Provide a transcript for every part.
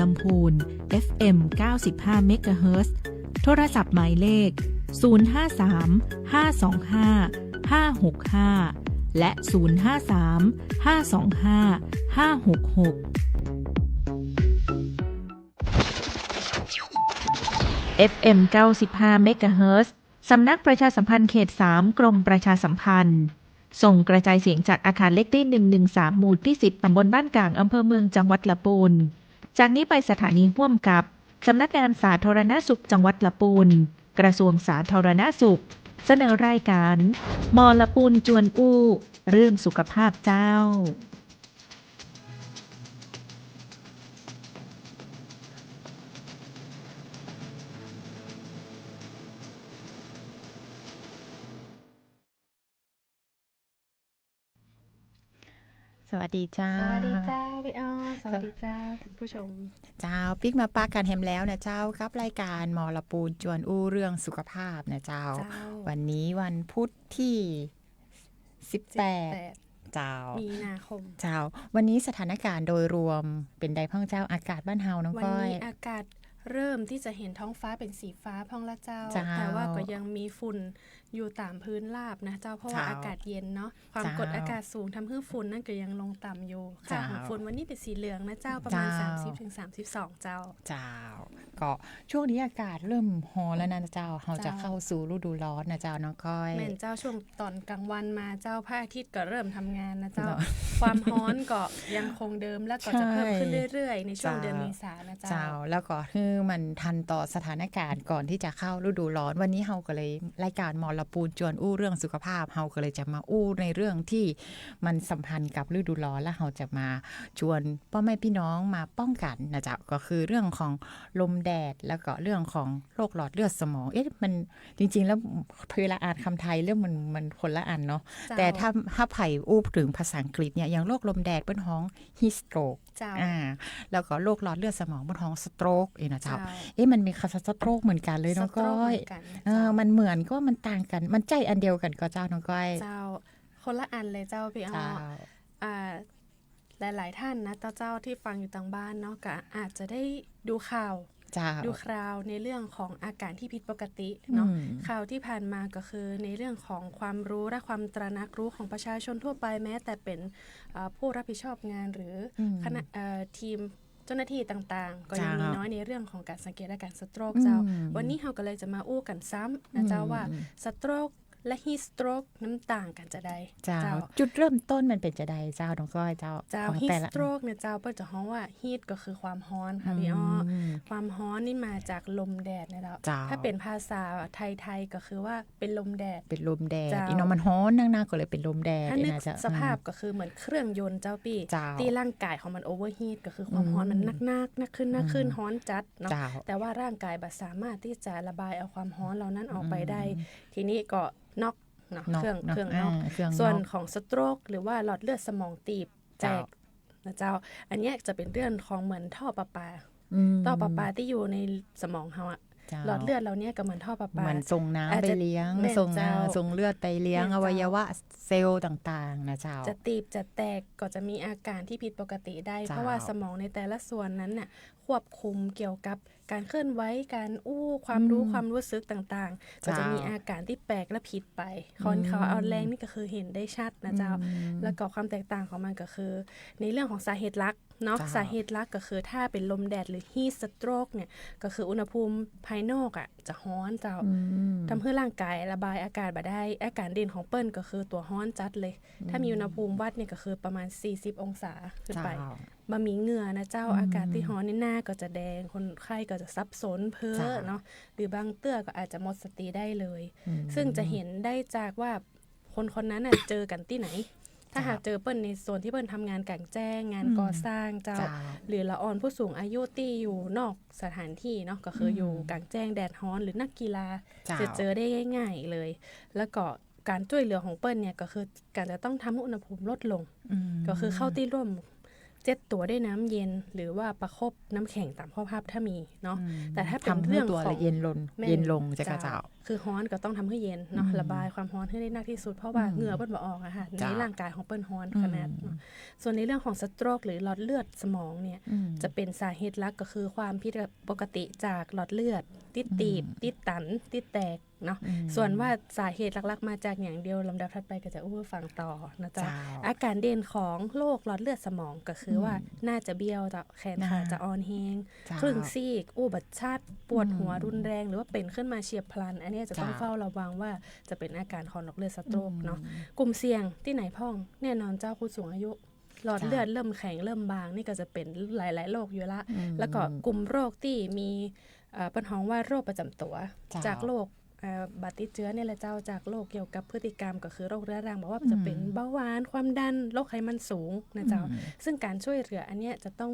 ลำพูน FM 95 เมกะเฮิรตซ์โทรศัพท์หมายเลข053 525 565และ053 525 566 FM 95 เมกะเฮิรตซ์สำนักประชาสัมพันธ์เขต 3 กรมประชาสัมพันธ์ส่งกระจายเสียงจากอาคารเล็กที่113 หมู่ที่ 10 ตำบลบ้านกลางอำเภอเมืองจังหวัดลำพูนจากนี้ไปสถานีร่วมกับสำนักงานสาธารณสุขจังหวัดลำพูนกระทรวงสาธารณสุขเสนอรายการมอลำพูนจวนอู้เรื่องสุขภาพเจ้าสวัสดีเจ้าสวัสดีเจ้าพี่อ้อสวัสดีเจ้าท่านผู้ชมเจ้าปิ๊กมาปากันแฮมแล้วนะเจ้ากับรายการมอลปูนจวนอู้เรื่องสุขภาพนะเจ้าวันนี้วันพุธที่18เจ้ามีนาคมเจ้าวันนี้สถานการณ์โดยรวมเป็นใดพ่องเจ้าอากาศบ้านเฮาน้องก้อยวันนี้อากาศเริ่มที่จะเห็นท้องฟ้าเป็นสีฟ้าพ่องละเจ้าแต่ว่าก็ยังมีฝุ่นอยู่ตามพื้นราบนะเจ้าเพราะว่าอากาศเย็นเนาะความกดอากาศสูงทำให้ฝุ่นนั่นก็ยังลงต่ำอยู่ค่าของฝุ่นวันนี้เป็นสีเหลืองนะเจ้าประมาณ 30-32 เจ้าก็ช่วงนี้อากาศเริ่มร้อนแล้วนะเจ้าเราจะเข้าสู่ฤดูร้อนนะเจ้าน้องก้อยแม่นเจ้าช่วงตอนกลางวันมาเจ้าพระอาทิตย์ก็เริ่มทำงานนะเจ้าความร้อนก็ยังคงเดิมแล้วก็จะเพิ่มขึ้นเรื่อยๆในช่วงเดือนเมษายนนะเจ้าแล้วก็คือมันทันต่อสถานการณ์ก่อนที่จะเข้าฤดูร้อนวันนี้เราก็เลยรายการมอลปูนจวนอู้เรื่องสุขภาพเราก็เลยจะมาอู้ในเรื่องที่มันสัมพันธ์กับฤดูร้อนและเราจะมาชวนพ่อแม่พี่น้องมาป้องกันนะจ๊ะก็คือเรื่องของลมแดดแล้วก็เรื่องของโรคหลอดเลือดสมองมันจริงๆแล้วเวลาอ่านคำไทยเรื่องมันคนละอันเนาะแต่ถ้าไผ่อู้ถึงภาษาอังกฤษเนี่ยอย่างโรคลมแดดเป็นห้อง heat stroke แล้วก็โรคหลอดเลือดสมองเป็นห้อง stroke นะจ๊ะมันมีคำว่า stroke เหมือนกันเลยน้องก้อยมันเหมือนก็มันต่างกันมันใจอันเดียวกันก็เจ้าน้องก้อยเจ้าคนละอันเลยเจ้าพี่อ้อหลายๆท่านนะเจ้าที่ฟังอยู่ทางบ้านเนาะก็อาจจะได้ดูข่าวในเรื่องของอาการที่ผิดปกติเนาะข่าวที่ผ่านมาก็คือในเรื่องของความรู้และความตระหนักรู้ของประชาชนทั่วไปแม้แต่เป็นผู้รับผิดชอบงานหรือคณะทีมเจ้าหน้าที่ต่างๆก็ยังมีน้อยในเรื่องของการสังเกตอาการสโตรกเจ้าวันนี้เราก็เลยจะมาอู้กันซ้ำนะเจ้าว่าสโตรกและฮีทสโตรกน้ำต่างกันจะได้เจ้าจุดเริ่มต้นมันเป็นจะได้เจ้าน้องก้อยเจ้าฮีทสโตรกเนี่ยเจ้าเปิ้ลจะฮ้องว่าฮีทก็คือความร้อนค่ะพี่อ้อความร้อนนี่มาจากลมแดดนะเจ้าถ้าเป็นภาษาไทยๆก็คือว่าเป็นลมแดดอีน้องมันร้อนนักๆก็เลยเป็นลมแดดนะจ๊ะสภาพก็คือเหมือนเครื่องยนต์เจ้าพี่ที่ร่างกายของมันโอเวอร์ฮีทก็คือความร้อนมันนักขึ้นร้อนจัดเนาะแต่ว่าร่างกายบ่สามารถที่จะระบายเอาความร้อนเหล่านั้นออกไปได้ทีนี้ก็น็อกเครื่องนอกส่วนของสโตรกหรือว่าหลอดเลือดสมองตีบแตกนะเจ้าอันนี้จะเป็นเรื่องของเหมือนท่อประปาที่อยู่ในสมองเฮาอะหลอดเลือดเราเนี่ยก็เหมือนท่อประปาเหมือนส่งน้ำไปเลี้ยงส่งเลือดไปเลี้ยงอวัยวะเซลล์ต่างๆนะเจ้าจะตีบจะแตกก็จะมีอาการที่ผิดปกติได้เพราะว่าสมองในแต่ละส่วนนั้นน่ะควบคุมเกี่ยวกับการเคลื่อนไหวการความรู้สึกต่างๆก็จะมีอาการที่แปลกและผิดไปคนเขาเอาแรงนี่ก็คือเห็นได้ชัดนะเจ้าแล้วก็ความแตกต่างของมันก็คือในเรื่องของสาเหตุหลักเนาะสาเหตุหลักก็คือถ้าเป็นลมแดดหรือฮีทสโตรกเนี่ยก็คืออุณหภูมิภายนอกอ่ะจะร้อนเจ้าทำให้ร่างกายระบายอากาศบ่ได้อาการเด่นของเปิ้ลก็คือตัวร้อนจัดเลยถ้ามีอุณหภูมิวัดเนี่ยก็คือประมาณ40องศาขึ้นไปบะหมี่เหงื่อนะเจ้าอากาศที่ร้อนในหน้าก็จะแดงคนไข้ก็จะสับสนเพ้อเนาะหรือบางเตื้อก็อาจจะหมดสติได้เลยซึ่งจะเห็นได้จากว่าคนนั้นน่ะเจอกันที่ไหนถ้าหากเจอเปิ้ลในโซนที่เปิ้ลทำงานกลางแจ้งงานก่อสร้างเจ้าหรือละอ่อนผู้สูงอายุที่อยู่นอกสถานที่เนาะก็คืออยู่กลางแจ้งแดดร้อนหรือนักกีฬาจะเจอได้ง่ายๆเลยแล้วก็การช่วยเหลือของเปิ้ลเนี่ยก็คือการจะต้องทำให้อุณหภูมิลดลงก็คือเข้าที่ร่มเจ็ดตัวด้วยน้ำเย็นหรือว่าประคบน้ำแข็งตามข้อภาพถ้ามีเนาะแต่ถ้าเป็นเรื่องของเย็นลงจะกระเจ้า คือร้อนก็ต้องทำให้เย็นเนาะระบายความร้อนให้ได้มากที่สุดเพราะว่าเหงื่อเปิ้นบ่ออกอะค่ะในร่างกายของเปิ้นร้อนขนาดเนาะส่วนในเรื่องของสโตรกหรือหลอดเลือดสมองเนี่ยจะเป็นสาเหตุหลักก็คือความผิดปกติจากหลอดเลือดติดตีบติดตันติดแตกเนาะส่วนว่าสาเหตุหลักๆมาจากอย่างเดียวลำดับถัดไปก็จะอู้ฟังต่อนะจ๊ะอาการเด่นของโรคหลอดเลือดสมองก็คือว่าน่าจะเบี้ยวจะแขนขาจะอ่อนแรงครึ่งซีกบัดชัดปวดหัวรุนแรงหรือว่าเป็นขึ้นมาเฉียบพลันอันนี้จะต้องเฝ้าระวังว่าจะเป็นอาการของหลอดเลือดสโตรกเนาะกลุ่มเสี่ยงที่ไหนพ่องแน่นอนเจ้าผู้สูงอายุหลอดเลือดเริ่มแข็งเริ่มบางนี่ก็จะเป็นหลายๆโรคอยู่ละแล้วก็กลุ่มโรคที่มีปัญหาว่าโรคประจำตัวจากโรคบาดติดเชื้อเนี่ยแหละเจ้าจากโรคเกี่ยวกับพฤติกรรมก็คือโรคเรื้อรังบอกว่าจะเป็นเบาหวานความดันโรคไขมันสูงนะเจ้าซึ่งการช่วยเหลืออันเนี้ยจะต้อง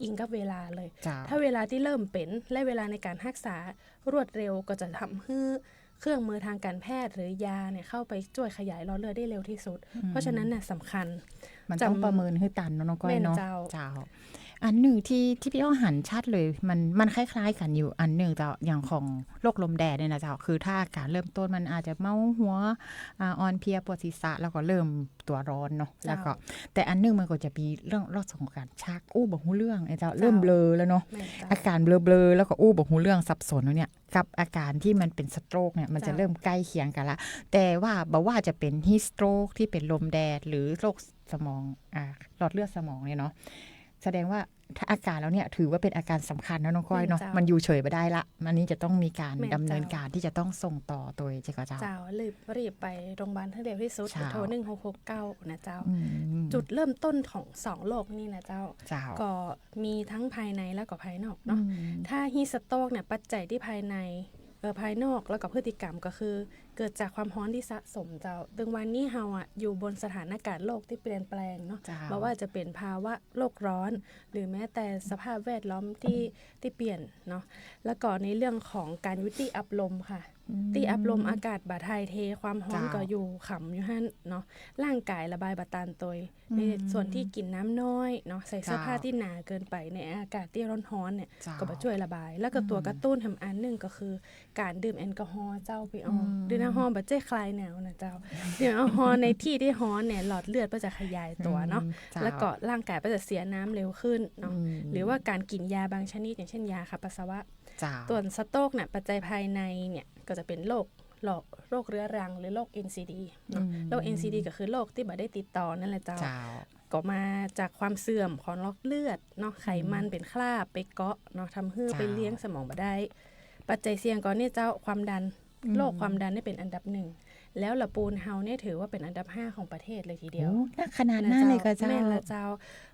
อิงกับเวลาเลยถ้าเวลาที่เริ่มเป็นและเวลาในการรักษารวดเร็วก็จะทำให้เครื่องมือทางการแพทย์หรือยาเนี่ยเข้าไปช่วยขยายหลอดเลือดได้เร็วที่สุดเพราะฉะนั้นน่ะสำคัญมันต้องประเมินให้ตันน้องก้อยเนาะเจ้าอันหนึ่งที่พี่อ้อหันชัดเลยมันคล้ายๆกันอยู่อันหนึ่งเจ้าอย่างของโรคลมแดดเนี่ยนะเจ้าคือถ้าอาการเริ่มต้นมันอาจจะเมาหัวอ่อนเพลียปวดศีรษะแล้วก็เริ่มตัวร้อนเนาะแล้วก็แต่อันนึงมันก็จะมีเรื่องของการชักบ่ฮู้เรื่องไอ้เจ้าเริ่มเบลอแล้วเนาะอาการเบลอๆแล้วก็บ่ฮู้เรื่องสับสนเนี่ยกับอาการที่มันเป็นสโตรกเนี่ยมันจะเริ่มใกล้เคียงกันละแต่ว่าบ่ว่าจะเป็นฮีสโตรกที่เป็นลมแดดหรือโรคสมองหลอดเลือดสมองเนี่ยเนาะแสดงว่าถ้าอาการแล้วเนี่ยถือว่าเป็นอาการสำคัญนะน้องก้อยเนาะมันอยู่เฉยไม่ได้ละมันนี้จะต้องมีการดำเนินการที่จะต้องส่งต่อโดยเจ้ารีบไปโรงพยาบาลให้เร็วที่สุดโทร1669นะเจ้าจุดเริ่มต้นของ2โรคนี่นะเจ้าก็มีทั้งภายในและก็ภายนอกเนาะถ้าฮีสโตรกเนี่ยปัจจัยที่ภายในภายนอกแล้วก็พฤติกรรมก็คือเกิดจากความร้อนที่สะสมเจ้าตึงวันนี้เฮาอยู่บนสถานการณ์โลกที่เปลี่ยนแปลงเนาะไม่ว่าจะเป็นภาวะโลกร้อนหรือแม้แต่สภาพแวดล้อมที่เปลี่ยนเนาะแล้วก็ในเรื่องของการยุติอับลมค่ะตีอับลมอากาศบาไทยเทความร้อนก็อยู่ขำอยู่หั่นเนาะร่างกายระบายบาตานตัวในส่วนที่กินน้ำน้อยเนาะใส่เสื้อผ้าที่หนาเกินไปในอากาศที่ร้อนๆเนี่ยก็มาช่วยระบายแล้วก็ตัวกระตุ้นทำอันนึงก็คือการดื่มแอลกอฮอล์เจ้าพี่อ้อดื่มแอลกอฮอล์แบบคลายหนาวนะเจ้าดื่มแอลกอฮอล์ในที่ที่ร้อนเนี่ยหลอดเลือดก็จะขยายตัวเนาะแล้วก็ร่างกายก็จะเสียน้ำเร็วขึ้นเนาะหรือว่าการกินยาบางชนิดอย่างเช่นยาขับปัสสาวะส่วนสโตรกเนี่ยปัจจัยภายในเนี่ยก็จะเป็นโรคเรื้อรังหรือโรค NCD เนาะโรค NCD ก็คือโรคที่บ่ได้ติดต่อนั่นแหละเจ้าก็มาจากความเสื่อมของหลอดเลือดเนาะไขมันเป็นคราบไปเกาะเนาะทำให้ไปเลี้ยงสมองบ่ได้ปัจจัยเสี่ยงก่อนนี่เจ้าความดันโรคความดันนี่เป็นอันดับ1แล้วละปูนเฮาเนี่ยถือว่าเป็นอันดับ5ของประเทศเลยทีเดียวขนาดนั้นเลยก็เจ้าแม่ละเจ้า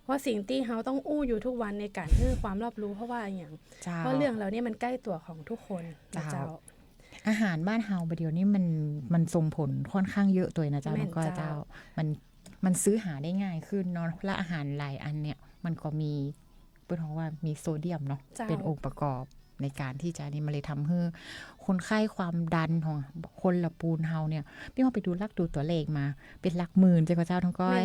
เพราะสิ่งที่เฮาต้องอู้อยู่ทุกวันในการให้ความรอบรู้เพราะว่าอย่างเพราะเรื่องเหล่านี้มันใกล้ตัวของทุกคนนะเจ้าอาหารบ้านเฮาประเดี๋ยวนี้มันส่งผลค่อนข้างเยอะตัวนะเจ้าแล้วก็เจ้ามันซื้อหาได้ง่ายขึ้นเนาะและอาหารหลายอันเนี่ยมันก็มีเปิ้นว่ามีโซเดียมเนาะเป็นองค์ประกอบในการที่จะนี่มันเลยทำให้คนไข้ความดันของคนละปูนเฮาเนี่ยพี่ว่าไปดูตัวเลขมาเป็นหลักหมื่นเจ้าทั้งก้อย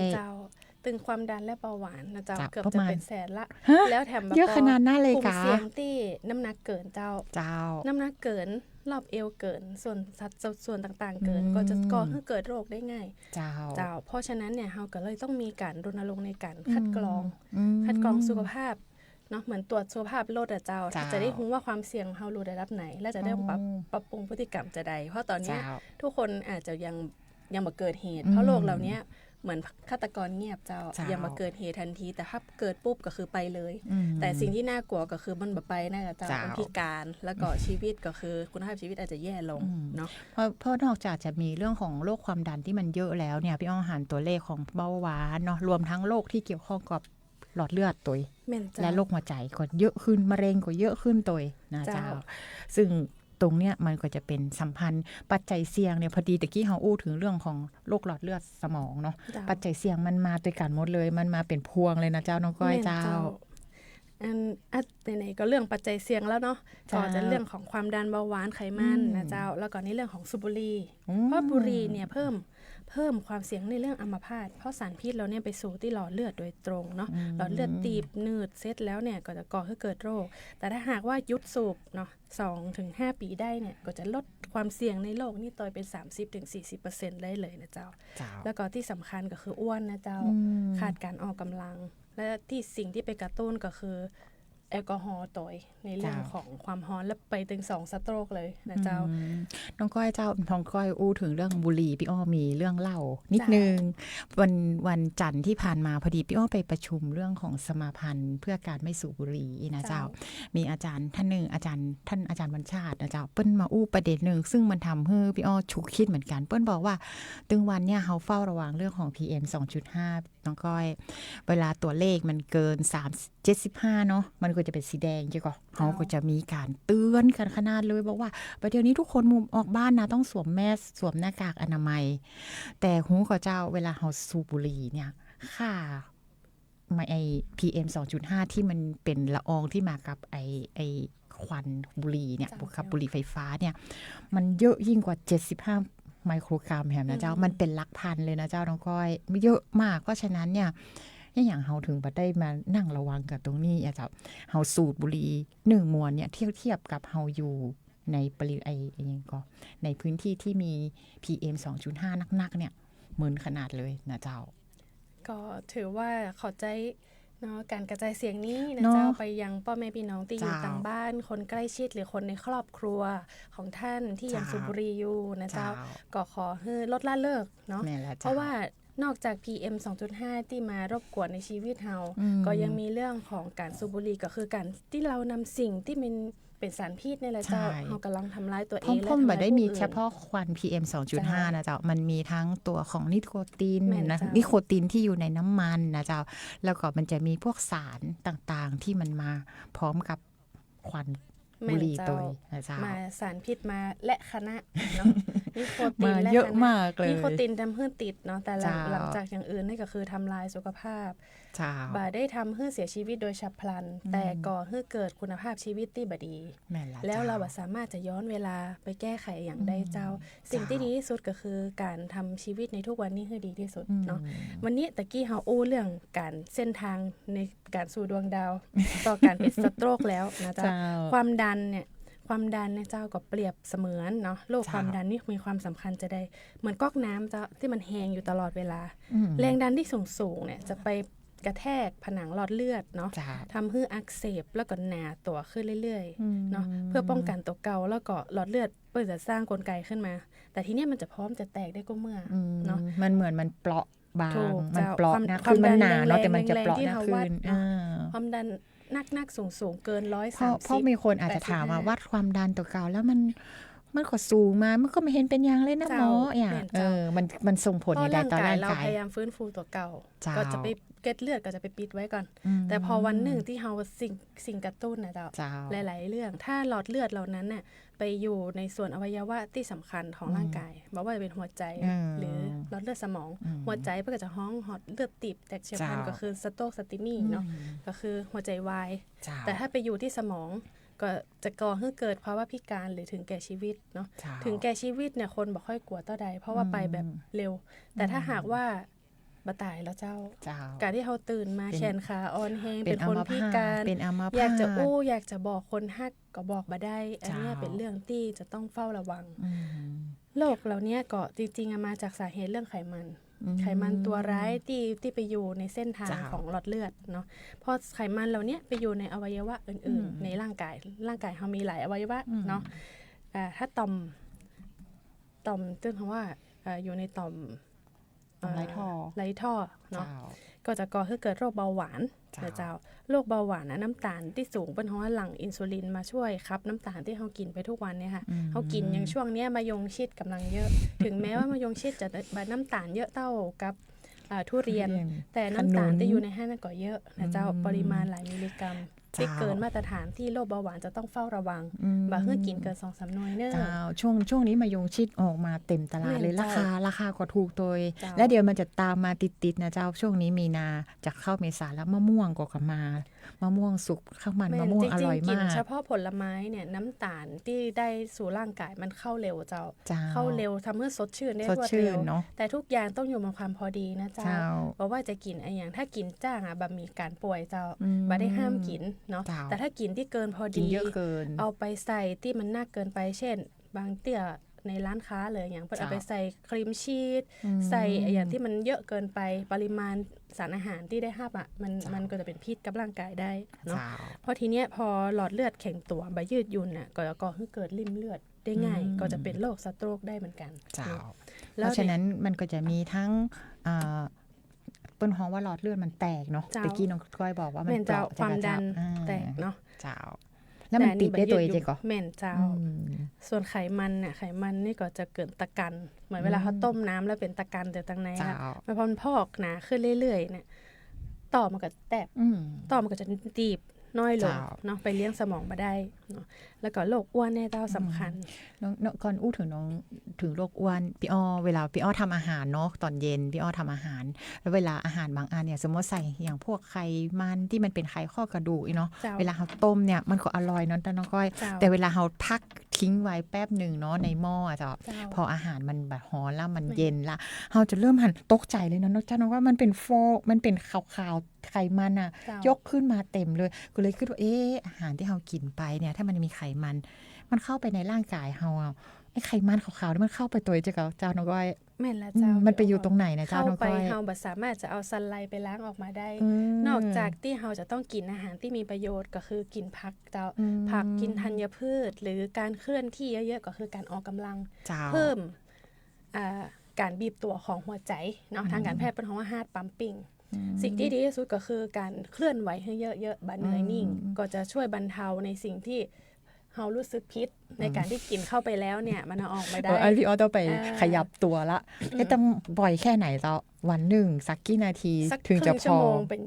ตึงความดันและเบาหวานนะเจ้าเกือบจะเป็นแสนละแล้วแถมเยอะขนาดนั้นเลยกลุ่มเสี่ยงที่น้ำหนักเกินเจ้าน้ำหนักเกินรอบเอวเกินส่วนสัดส่วนต่างๆเกินก็จะก่อให้เกิดโรคได้ง่ายเจ้าเพราะฉะนั้นเนี่ยเฮาก็เลยต้องมีการรณรงค์ในการคัดกรองสุขภาพเนาะเหมือนตรวจสุขภาพรถเจ้าจะได้รู้ว่าความเสี่ยงเฮารู้ระดับไหนและจะได้ปรับปรุงพฤติกรรมจะใดเพราะตอนนี้ทุกคนอาจจะยังบ่เกิดเหตุเพราะโรคเหล่านี้เหมือนฆาตกรเงียบเจ้ายังมาเกิดเหตุทันทีแต่ถ้าเกิดปุ๊บก็คือไปเลยแต่สิ่งที่น่ากลัวก็คือมันบ่ไปน่าจะเจ้าเป็นพิการแล้วก็ชีวิตก็คือคุณภาพชีวิตอาจจะแย่ลงเนาะเพราะนอกจากจะมีเรื่องของโรคความดันที่มันเยอะแล้วเนี่ยพี่อ้อหันตัวเลขของเบาหวานเนาะรวมทั้งโรคที่เกี่ยวข้องกับหลอดเลือดตัวและโรคหัวใจก็เยอะขึ้นมะเร็งก็เยอะขึ้นตัวนะเจ้าซึ่งตรงเนี้ยมันก็จะเป็นสัมพันธ์ปัจจัยเสี่ยงเนี่ยพอดีตะกี้เฮาอู้ถึงเรื่องของโรคหลอดเลือดสมองเนาะปัจจัยเสี่ยงมันมาด้วยกันหมดเลยมันมาเป็นพวงเลยนะเจ้าน้องก้อยเจ้า ไหนๆก็เรื่องปัจจัยเสี่ยงแล้วเนาะก็จะเรื่องของความดันเบาหวานไขมันนะเจ้าแล้วก็ในเรื่องของสูบบุหรี่เพราะบุหรี่เนี่ยเพิ่มความเสี่ยงในเรื่องอัมพาตเพราะสารพิษเราเนี่ยไปสู่ที่หลอดเลือดโดยตรงเนาะหลอดเลือดตีบหนืดเสร็จแล้วเนี่ยก็จะก่อให้เกิดโรคแต่ถ้าหากว่ายุดสูบเนาะ 2-5 ปีได้เนี่ยก็จะลดความเสี่ยงในโรคนี่ต่อยเป็น 30-40% ได้เลยนะเจ้าแล้วก็ที่สำคัญก็คืออ้วนนะเจ้าขาดการออกกำลังและที่สิ่งที่ไปกระตุ้นก็คือแอลกอฮอล์ต่อยในเรื่องของความร้อนและไปถึง2สโตรกเลยนะเจ้าน้องก้อยเจ้าน้องก้อยอู้ถึงเรื่องบุหรี่พี่อ้อมีเรื่องเล่านิดนึงวันจันทร์ที่ผ่านมาพอดีพี่อ้อไปประชุมเรื่องของสมาพันธ์เพื่อการไม่สูบบุหรี่นะเจ้ามีอาจารย์ท่านหนึ่งอาจารย์วัญชาตินะเจ้าเปิ้ลมาอู้ประเด็นหนึ่งซึ่งมันทำให้พี่อ้อฉุกคิดเหมือนกันเปิ้ลบอกว่าตึงวันเนี่ยเขาเฝ้าระวังเรื่องของ PM 2.5 น้องก้อยเวลาตัวเลขมันเกิน75เนาะมันก็จะเป็นสีแดงใช่ก่อเขาก็จะมีการเตือนกันขนาดเลยบอกว่าประเดี๋ยวนี้ทุกคนมุมออกบ้านนะต้องสวมแมสสวมหน้ากากอนามัยแต่หูก็เจ้าเวลาเขาสูบบุหรี่เนี่ยค่าไอ PM 2.5 ที่มันเป็นละอองที่มากับไอควันบุหรี่เนี่ยกับบุหรี่ไฟฟ้าเนี่ยมันเยอะยิ่งกว่า75ไมโครกรัมแหมนะเจ้ามันเป็นหลักพันเลยนะเจ้าน้องก้อยไม่เยอะมากเพราะฉะนั้นเนี่ยอย่างเฮาถึงบ่ได้มานั่งระวังกับตรงนี้อ่ะเจ้าเฮาสูบบุหรี่1มวนเนี่ยเทียบกับเฮาอยู่ในปริไอยังก็ในพื้นที่ที่มี PM 2.5 นักๆเนี่ยเหมือนขนาดเลยนะเจ้าก็ถือว่าเข้าใจเนาะการกระจายเสียงนี้นะเจ้าไปยังพ่อแม่พี่น้องที่อยู่ต่างบ้านคนใกล้ชิดหรือคนในครอบครัวของท่านที่ยังสูบบุหรี่อยู่นะเจ้าก็ขอให้ลดละเลิกเนาะเพราะว่านอกจาก PM 2.5 ที่มารบกวนในชีวิตเราก็ยังมีเรื่องของการสูบบุหรี่ก็คือการที่เรานำสิ่งที่เป็นสารพิษนี่แหละเจ้าเรากำลังทำร้ายตัวเองและทำร้ายผู้อื่นไม่ได้มีเฉพาะควัน PM 2.5 นะเจ้ามันมีทั้งตัวของนิโคตินนะนิโคตินที่อยู่ในน้ำมันนะเจ้าแล้วก็มันจะมีพวกสารต่างๆที่มันมาพร้อมกับควันบุหรี่ตัวนะเจ้ามาสารพิษมาและคณะเนาะนิโคตินและเยอะมากเลยนิโคตินทำให้ติดเนาะแต่หลังจากอย่างอื่นนี่ก็คือทำลายสุขภาพบ่ได้ทำให้เสียชีวิตโดยฉับพลันแต่ก่อให้เกิดคุณภาพชีวิตที่บ่ดีแล้วเราสามารถจะย้อนเวลาไปแก้ไขอย่างใดเจ้าสิ่งที่ดีที่สุดก็คือการทำชีวิตในทุกวันนี้ให้ดีที่สุดเนาะวันนี้ตะกี้เฮาอู้เรื่องการเส้นทางในการสู่ดวงดาวต่อการเป็นสโตรกแล้วนะเจ้าความดันเนี่ยเจ้าก็เปรียบเสมือนเนาะโรคความดันนี่มีความสำคัญจะได้เหมือนก๊อกน้ำเจ้าที่มันแห้งอยู่ตลอดเวลาแรงดันที่สูงเนี่ยจะไปกระแทกผนังหลอดเลือดเนาะทำให้อักเสบแล้วก็หนาตัวขึ้นเรื่อยๆเนาะเพื่อป้องกันตัวเก่าแล้วก็หลอดเลือดเพื่อจะสร้างกลไกขึ้นมาแต่ทีนี้มันจะพร้อมจะแตกได้ก็เมื่อเนาะมันเหมือนมันเปราะบางมันเปราะนะคือมันหนาเนาะแต่มันจะเปราะนะขึ้นความดันนักสูงเกิน130เพราะมีคนอาจจะถามว่าวัดความดันตัวเก่าแล้วมันขอสูงมามันก็ไม่เห็นเป็นอย่างเลยนะหมอมันส่งผลในต่อร่างกายเราพยายามฟื้นฟูตัวเก่าก็จะไปเกล็ดเลือดก็จะไปปิดไว้ก่อนแต่พอวันหนึ่งที่เฮาสิ่งกระตุ้นนะเจ้าหลายๆเรื่องถ้าหลอดเลือดเหล่านั้นน่ะไปอยู่ในส่วนอวัยวะที่สำคัญของร่างกายบอกว่าจะเป็นหัวใจหรือหลอดเลือดสมองหัวใจเพื่อจะห้องหอดเลือดตีบแตกเฉียบพลันก็คือสโตรกสติมีเนาะก็คือหัวใจวายแต่ถ้าไปอยู่ที่สมองก็จะก่อให้เกิดภาวะพิการหรือถึงแก่ชีวิตเนาะถึงแก่ชีวิตเนี่ยคนบ่ค่อยกลัวต่อใดเพราะว่าไปแบบเร็วแต่ถ้าหากว่าบ่ตายแล้วเจ้าการที่เขาตื่นมาแขนขาอ่อนแรงเป็นคนพิการอยากจะอยากจะบอกคนฮักก็บอกบ่ได้อันนี้เป็นเรื่องที่จะต้องเฝ้าระวังโรคเหล่านี้ก็จริงๆมาจากสาเหตุเรื่องไขมันตัวร้ายที่ไปอยู่ในเส้นทางของหลอดเลือดเนาะพอไขมันเหล่านี้ไปอยู่ในอวัยวะอื่นๆในร่างกายเขามีหลายอวัยวะเนาะถ้าต่อมตึ้งคำว่าอยู่ในต่อมไหลท่อเนาะก็จะก่อให้เกิดโรคเบาหวานเจ้าโรคเบาหวานน้ำตาลที่สูงเป็นเพราะว่าหลั่งอินซูลินมาช่วยครับน้ำตาลที่เขากินไปทุกวันเนี่ยค่ะเขากินอย่างช่วงนี้มะยงชิดกำลังเยอะถึงแม้ว่ามะยงชิดจะน้ำตาลเยอะเท่ากับทุเรียนแต่น้ำตาลที่อยู่ในห้างก็เยอะนะเจ้าปริมาณหลายมิลลิกรัมที่เกินมาตรฐานที่โรคเบาหวานจะต้องเฝ้าระวังบ่เพื่อกินเกิน 2-3 หน่วยเนอะช่วงนี้มะยงชิดออกมาเต็มตลาดเลยราคาก็ถูกโดยและเดี๋ยวมันจะตามมาติดๆนะเจ้าช่วงนี้มีนาจะเข้าเมษาแล้วมะม่วงก็มา มะม่วงสุกข้าวมัน แม่ มะ น ม่วง จ อ ริ ร่ ง อย ๆ กิน มาก เฉพาะผลไม้เนี่ยน้ำตาลที่ได้สู่ร่างกายมันเข้าเร็วเจ้า เจ้า เข้าเร็วทำให้สดชื่นได้ สด รวด ชื่ เร็ น ว เนาะ แต่ทุกอย่างต้องอยู่บนความพอดีนะเจ้า เจ้า เพราะว่าจะกินไอ้อย่างถ้ากินจ้างอ่ะแบบมีการป่วยเจ้า อืม บ่ได้ห้ามกินเนาะ เจ้า แต่ถ้ากินที่เกินพอ กิน ดี เยอะเกิน เอาไปใส่ที่มันน่าเกินไปเช่น บางเตี้ยในร้านค้าเลยอย่างเพิ่น เจ้า เอาไปใส่ครีมชีส อืม ใส่ไอ้อย่างที่มันเยอะเกินไปปริมาณสารอาหารที่ได้รับอ่ะมัน เจ้ามั มันก็จะเป็นพิษกับร่างกายได้เนาะ เจ้า เพราะทีเนี้ยพอหลอดเลือดแข็งตัวใบยืดหยุ่นน่ะก็ก่อให้เกิดริ่มเลือดได้ง่าย ก็จะเป็นโรคสโตรกได้เหมือนกัน เจ้า เนาะ เพราะฉะนั้นมันก็จะมีทั้งเปิ้นฮ้องว่าหลอดเลือดมันแตกเนาะ เจ้า ตะกี้น้องก้อยบอกว่ามัน แม่นเจ้า เปราะ ความดัน อ่า แตกเนาะ เจ้า แล้วมันติดได้ตัวเองก็ แม่นเจ้า อืม ส่วนไขมันเนี่ยไขมันนี่ก็จะเกิดตะกัน เหมือนเวลาเขาต้มน้ำแล้วเป็นตะกันแต่ตังใน เจ้า อะพอมันพอกหนาขึ้นเรื่อยๆเนี่ยต่อมันก็แตก อืม ต่อมันก็จะตีบน้อยลง เจ้า เนาะไปเลี้ยงสมองมาได้เนาะแล้วก็โรคอ้วนแน่เต้าสำคัญ น้องก่อนอู้ถึงน้องถึงโรคอ้วนพี่อ้อเวลาพี่อ้อทำอาหารเนาะตอนเย็นพี่อ้อทำอาหาร แล้วเวลาอาหารบางอันเนี่ยสมมติใส่อย่างพวกไขมันที่มันเป็นไขข้อกระดูกเนาะ เจ้า เวลาเราต้มเนี่ยมันก็อร่อยเนาะแต่น้องก้อย เจ้า แต่เวลาเราพักทิ้งไว้แป๊บหนึ่งเนาะในหม้ออะเจ้า เจ้า พออาหารมันแบบร้อนแล้วมันเย็นละเราจะเริ่มหันตกใจเลยเนาะเจ้าน้องว่ามันเป็นฟอกมันเป็นขาวๆไขมันอะ เจ้าย กขึ้นมาเต็มเลยก็เลยคิดว่าอาหารที่เรากินไปเนี่ยถ้ามันมีไขมันมันเข้าไปในร่างกายเราอะไอ้ไขมันขาวๆนี่มันเข้าไปตัวเจ้าน้องก้อย แม่นแล้วเจ้า มันไปอยู่ตรงไหนนะเจ้า เข้า น้อง ไป ก้อย เฮาบ่สามารถจะเอาซันไลท์ไปล้างออกมาได้ อืม นอกจากที่เฮาจะต้องกินอาหารที่มีประโยชน์ก็คือกินผักเจ้า อืม ผักกินธัญพืช หรือการเคลื่อนที่เยอะๆก็คือการออกกำลัง เจ้า เพิ่มการบีบตัวของหัวใจเนาะทางการแพทย์เป็นคำว่า heart pumping สิ่งที่ดีที่สุดก็คือการเคลื่อนไหวให้เยอะๆบัดเหนื่อยนิ่ง ก็จะช่วยบรรเทาในสิ่งที่เฮารู้สึกพิษในการที่กินเข้าไปแล้วเนี่ยมันเอาออกไม่ได้ อันพี่อ้อต้องไป อ่า ขยับตัวละต้องบ่อยแค่ไหนเจ้าวันหนึ่งสักกี่นาที สัก ถึง ค จะ รึ่ง พ ชั่ว อ โมงเป็น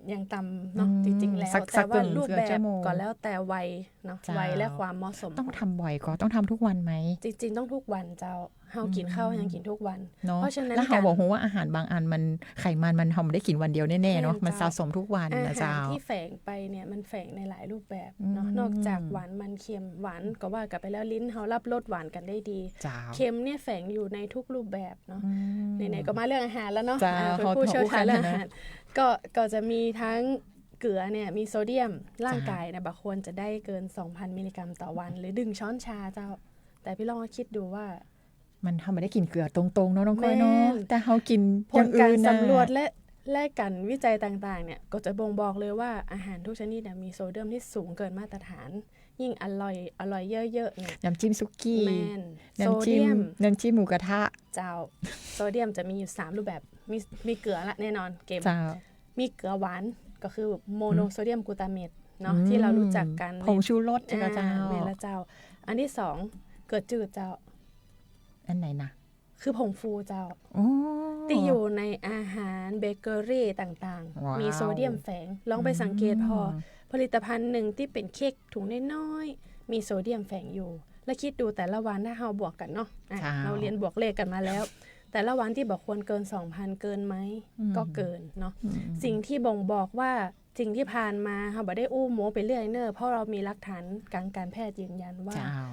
อย่างต่ำเนาะ อืม จริงๆแล้ว สัก แต่ว่า เกิน รูปแบบ ชั่วโมง ก็แล้วแต่วัยเนาะ เจ้า วัยและความเหมาะสม ต้องทำบ่อยก็ต้องทำทุกวันไหม จริงๆต้องทุกวันเจ้าเฮากินข้าวยังกินทุกวัน เนาะ เพราะฉะนั้น แล้วเขา การ บอกว่าอาหารบางอันมันไขมันมันทำได้กินวันเดียวแน่ๆเนาะ แน่น มัน เจ้า สะสมทุกวัน อา นะ หา เจ้าร ที่แฝงไปเนี่ยมันแฝงในหลายรูปแบบเนาะ อืม นอกจากหวานมันเค็มหวานก็ว่ากันไปแล้วลิ้นเฮารับรสหวานกันได้ดี เจ้า เค็มเนี่ยแฝงอยู่ในทุกรูปแบบเนาะ อืม ไหนๆก็มาเรื่องอาหารแล้วเนาะ จ้า เป็น ขอ ผู้เชี่ยวชาญเรื่อง ขอ อา อู้ หาร นะ ก็จะมีทั้งเกลือเนี่ยมีโซเดียมร่างกายเนี่ยบางคนจะได้เกิน 2,000 มิลลิกรัมต่อวัน หรือ1 ช้อนชาเจ้า แต่พี่ลองคิดดูว่า มันทำไม่ได้กินเกลือตรงๆเนาะน้องก้อยเนาะ แม่น แต่เขากิน ผ อย่ ล ง การ อื่นน่ะ สำรวจและการวิจัยต่างๆเนี่ยก็จะบ่งบอกเลยว่าอาหารทุกชนิดเนี่ยมีโซเดียมที่สูงเกินมาตรฐาน ยิ่งอร่อยเยอะๆเนี่ย น้ำจิ้มซุกี้ แมนโซ น้ำ เดี จิ้ม ยม น้ำจิ้มหมูกระทะ เจ้าโซเดียมจะมีอยู่3รูปแบบมีเกลือละแน่นอนเกม เจ้า มีเกลือหวานก็คือโมโนโซเดียมกลูตาเมตเนาะ อืม ที่เรารู้จักกัน ผงชูรสเจ้า แม่ละเจ้า อันที่2เกลือจืดเจ้า อันไหนนะ คือผงฟูเจ้า โอ้ ที่อยู่ในอาหารเบเกอรี่ต่าง ว้าว ๆ มีโซเดียมแฝง ลองไปสังเกตพอ ผลิตภัณฑ์หนึ่งที่เป็นเค้กถุงน้อยๆ มีโซเดียมแฝงอยู่ แล้วคิดดูแต่ละวันถ้าเราบวกกันเนาะอ่ะ เจ้า เราเรียนบวกเลขกันมาแล้ว แต่ละวันที่บอกควรเกิน 2,000 เกินไหม ก็เกินเนาะ สิ่งที่บ่งบอกว่าสิ่งที่ผ่านมาเราบ่ได้อู้โม้ไปเรื่อยเนอะเพราะเรามีหลักฐานการแพทย์ยืนยันว่า เจ้า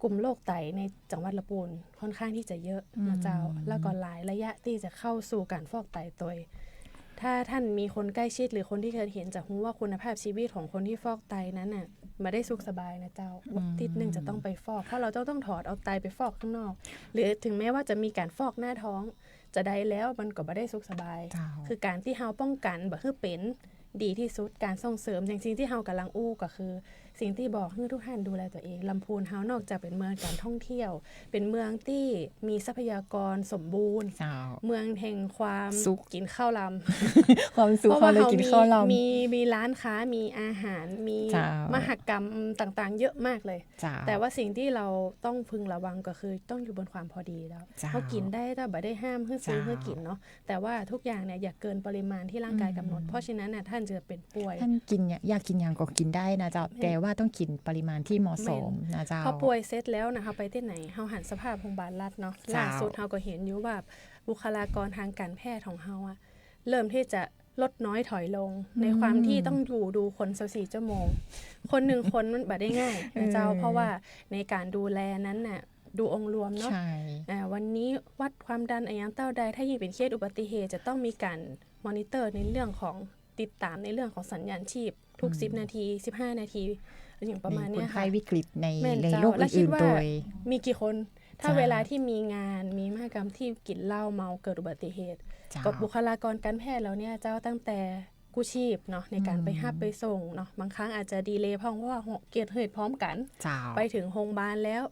กลุ่มโรคไตในจังหวัดลำพูนค่อนข้างที่จะเยอะนะเจ้า แล้วก็หลายระยะที่จะเข้าสู่การฟอกไตโดยถ้าท่านมีคนใกล้ชิดหรือคนที่เคยเห็นจะรู้ว่าคุณภาพชีวิตของคนที่ฟอกไตนั้นน่ะไม่ได้สุขสบายนะเจ้าทิศหนึ่งจะต้องไปฟอก เพราะเราต้องถอดเอาไตไปฟอกข้างนอก หรือถึงแม้ว่าจะมีการฟอกหน้าท้อง จะได้แล้วมันก็ไม่ได้สุขสบาย เจ้า คือการที่เฮาป้องกันบ่คือเป็นดีที่สุดการส่งเสริมอย่างสิ่งที่เฮากำลังอู้ก็คือ สิ่งที่บอกให้ทุกท่านดูแลตัวเองลำพูนเฮานอกจากเป็นเมืองการท่องเที่ยว เป็นเมืองที่มีทรัพยากรสมบูรณ์ เจ้า เมืองแห่งความ สุข กินข้าวล ความ ำ สุขเขาเลยกินข้าวเรา มีร้านค้ามีอาหารมี เจ้าม หกรรมต่างๆ เยอะมากเลย เจ้า แต่ว่าสิ่งที่เราต้องพึงระวังก็คือต้องอยู่บนความพอดีแล้ว เจ้า เขากินได้แต่บ่ได้ห้ามให้ซื้อ เจ้า ให้กินเนาะแต่ว่าทุกอย่างเนี่ยอย่าเกินปริมาณที่ร่างกายกำหนด เพราะฉะนั้นน่ะท่านจะเป็นป่วย ท่านกินเนี่ยอยากกินอย่างก็กินได้นะเจ้าแต่ว่าต้องกินปริมาณที่เหมาะสมนะเจ้า พอป่วยเสร็จแล้วนะคะไปที่ไหนเฮาหันสภาพโรงพยาบาลรัฐเนาะ เจ้า ล่าสุดเฮาก็เห็นอยู่ว่าบุคลากรทางการแพทย์ของเฮาอะเริ่มที่จะ ลดน้อยถอยลงในความที่ต้องอยู่ดูคน24 ชั่วโมงคนหนึ่งคนมันบ่ได้ง่ายนะเจ้าเพราะว่าในการดูแลนั้นน่ะดูองค์รวมเนาะวันนี้วัดความดันอะไรอย่างเต้าใดถ้ายิ่งเป็นเคสอุบัติเหตุจะต้องมีการมอนิเตอร์ในเรื่องของติดตามในเรื่องของสัญญาณชีพทุก10 นาที15 นาทีอย่างประมาณนี้ค่ะคนไข้วิกฤตในโรคอื่นๆโดยมีกี่คนถ้าเวลาที่มีงานมีมหกรรมที่กินเหล้าเมาเกิดอุบัติเหตุกับบุคลากรการแพทย์แล้วเนี่ยเจ้าตั้งแต่กู้ชีพเนาะในการไปหับไปส่งเนาะบางครั้งอาจจะดีเลย์เพราะว่าเกิดเหตุพร้อมกันไปถึงโรงพยาบาลแล้ว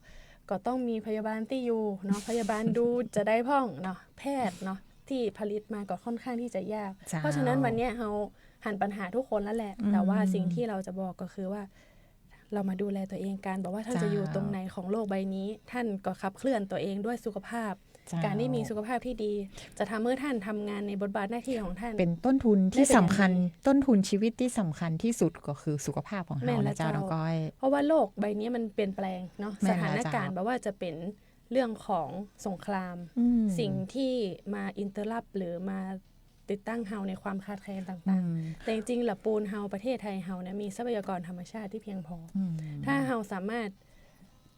ก็ต้องมีพยาบาลที่อยู่เนาะพยาบาลดูจะได้พ่องเนาะแพทย์เนาะที่ผลิตมาก็ค่อนข้างที่จะยากเพราะฉะนั้นวันนี้เราหันปัญหาทุกคนแล้วแหละแต่ว่าสิ่งที่เราจะบอกก็คือว่าเรามาดูแลตัวเองกันบอกว่าท่านจะอยู่ตรงไหนของโลกใบนี้ท่านก็ขับเคลื่อนตัวเองด้วยสุขภาพการที่มีสุขภาพที่ดีจะทำให้ท่านทำงานในบทบาทหน้าที่ของท่านเป็นต้นทุนที่สำคัญต้นทุนชีวิตที่สำคัญที่สุดก็คือสุขภาพของเรานะเจ้าน้องก้อยเพราะว่าโลกใบนี้มันเปลี่ยนแปลงเนาะสถานการณ์แบบว่าจะเป็นเรื่องของสงครามสิ่งที่มาอินเตอร์รับหรือมาติดตั้งเฮาในความขาดแคลนต่างๆแต่จริงๆละปูนเฮาประเทศไทยเฮาเนี่ยมีทรัพยากรธรรมชาติที่เพียงพอถ้าเฮาสามารถ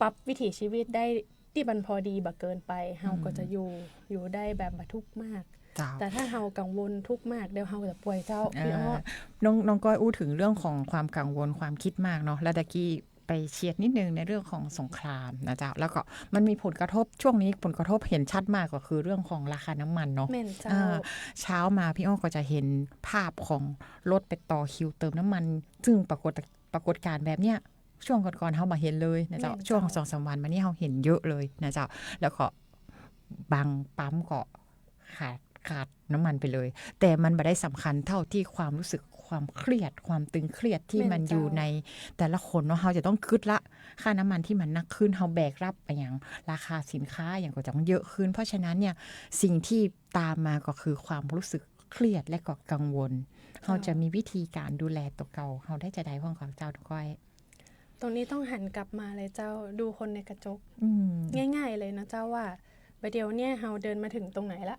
ปรับวิถีชีวิตได้ที่มันพอดีบ่เกินไปเฮาก็จะอยู่ได้แบบบ่ทุกข์มากแต่ถ้าเฮากังวลทุกข์มากเดี๋ยวเฮาจะป่วยเจ้าพี่อ้อน้องก้อยอู้ถึงเรื่องของความกังวลความคิดมากเนาะแล้วตะกี้ไปเชียดนิดนึงในเรื่องของสงครามนะจ๊ะแล้วก็มันมีผลกระทบช่วงนี้ผลกระทบเห็นชัดมากก็คือเรื่องของราคาน้ำมันเนาะเช้ามาพี่อ้อก็จะเห็นภาพของรถไปต่อคิวเติมน้ำมันซึ่งปรากฏการณ์แบบเนี้ยช่วงก่อนๆเขามาเห็นเลยนะจ๊ะช่วง 2-3 วันมานี้เขาเห็นเยอะเลยนะจ๊ะแล้วก็บางปั๊มก็ขาดน้ำมันไปเลยแต่มันไม่ได้สำคัญเท่าที่ความรู้สึกความเครียดความตึงเครียดที่มันอยู่ในแต่ละคนเนาะเราจะต้องคิดละค่าน้ำมันที่มันนักขึ้นเราแบกรับอย่างราคาสินค้าอย่างก็จะเยอะขึ้นเพราะฉะนั้นเนี่ยสิ่งที่ตามมาก็คือความรู้สึกเครียดและก็กังวลเราจะมีวิธีการดูแลตัวเก่าเราได้จะได้พ่อของเจ้าก้อยตรงนี้ต้องหันกลับมาเลยเจ้าดูคนในกระจกง่ายๆเลยนะเจ้าว่าประเดี๋ยวเนี่ยเราเดินมาถึงตรงไหนละ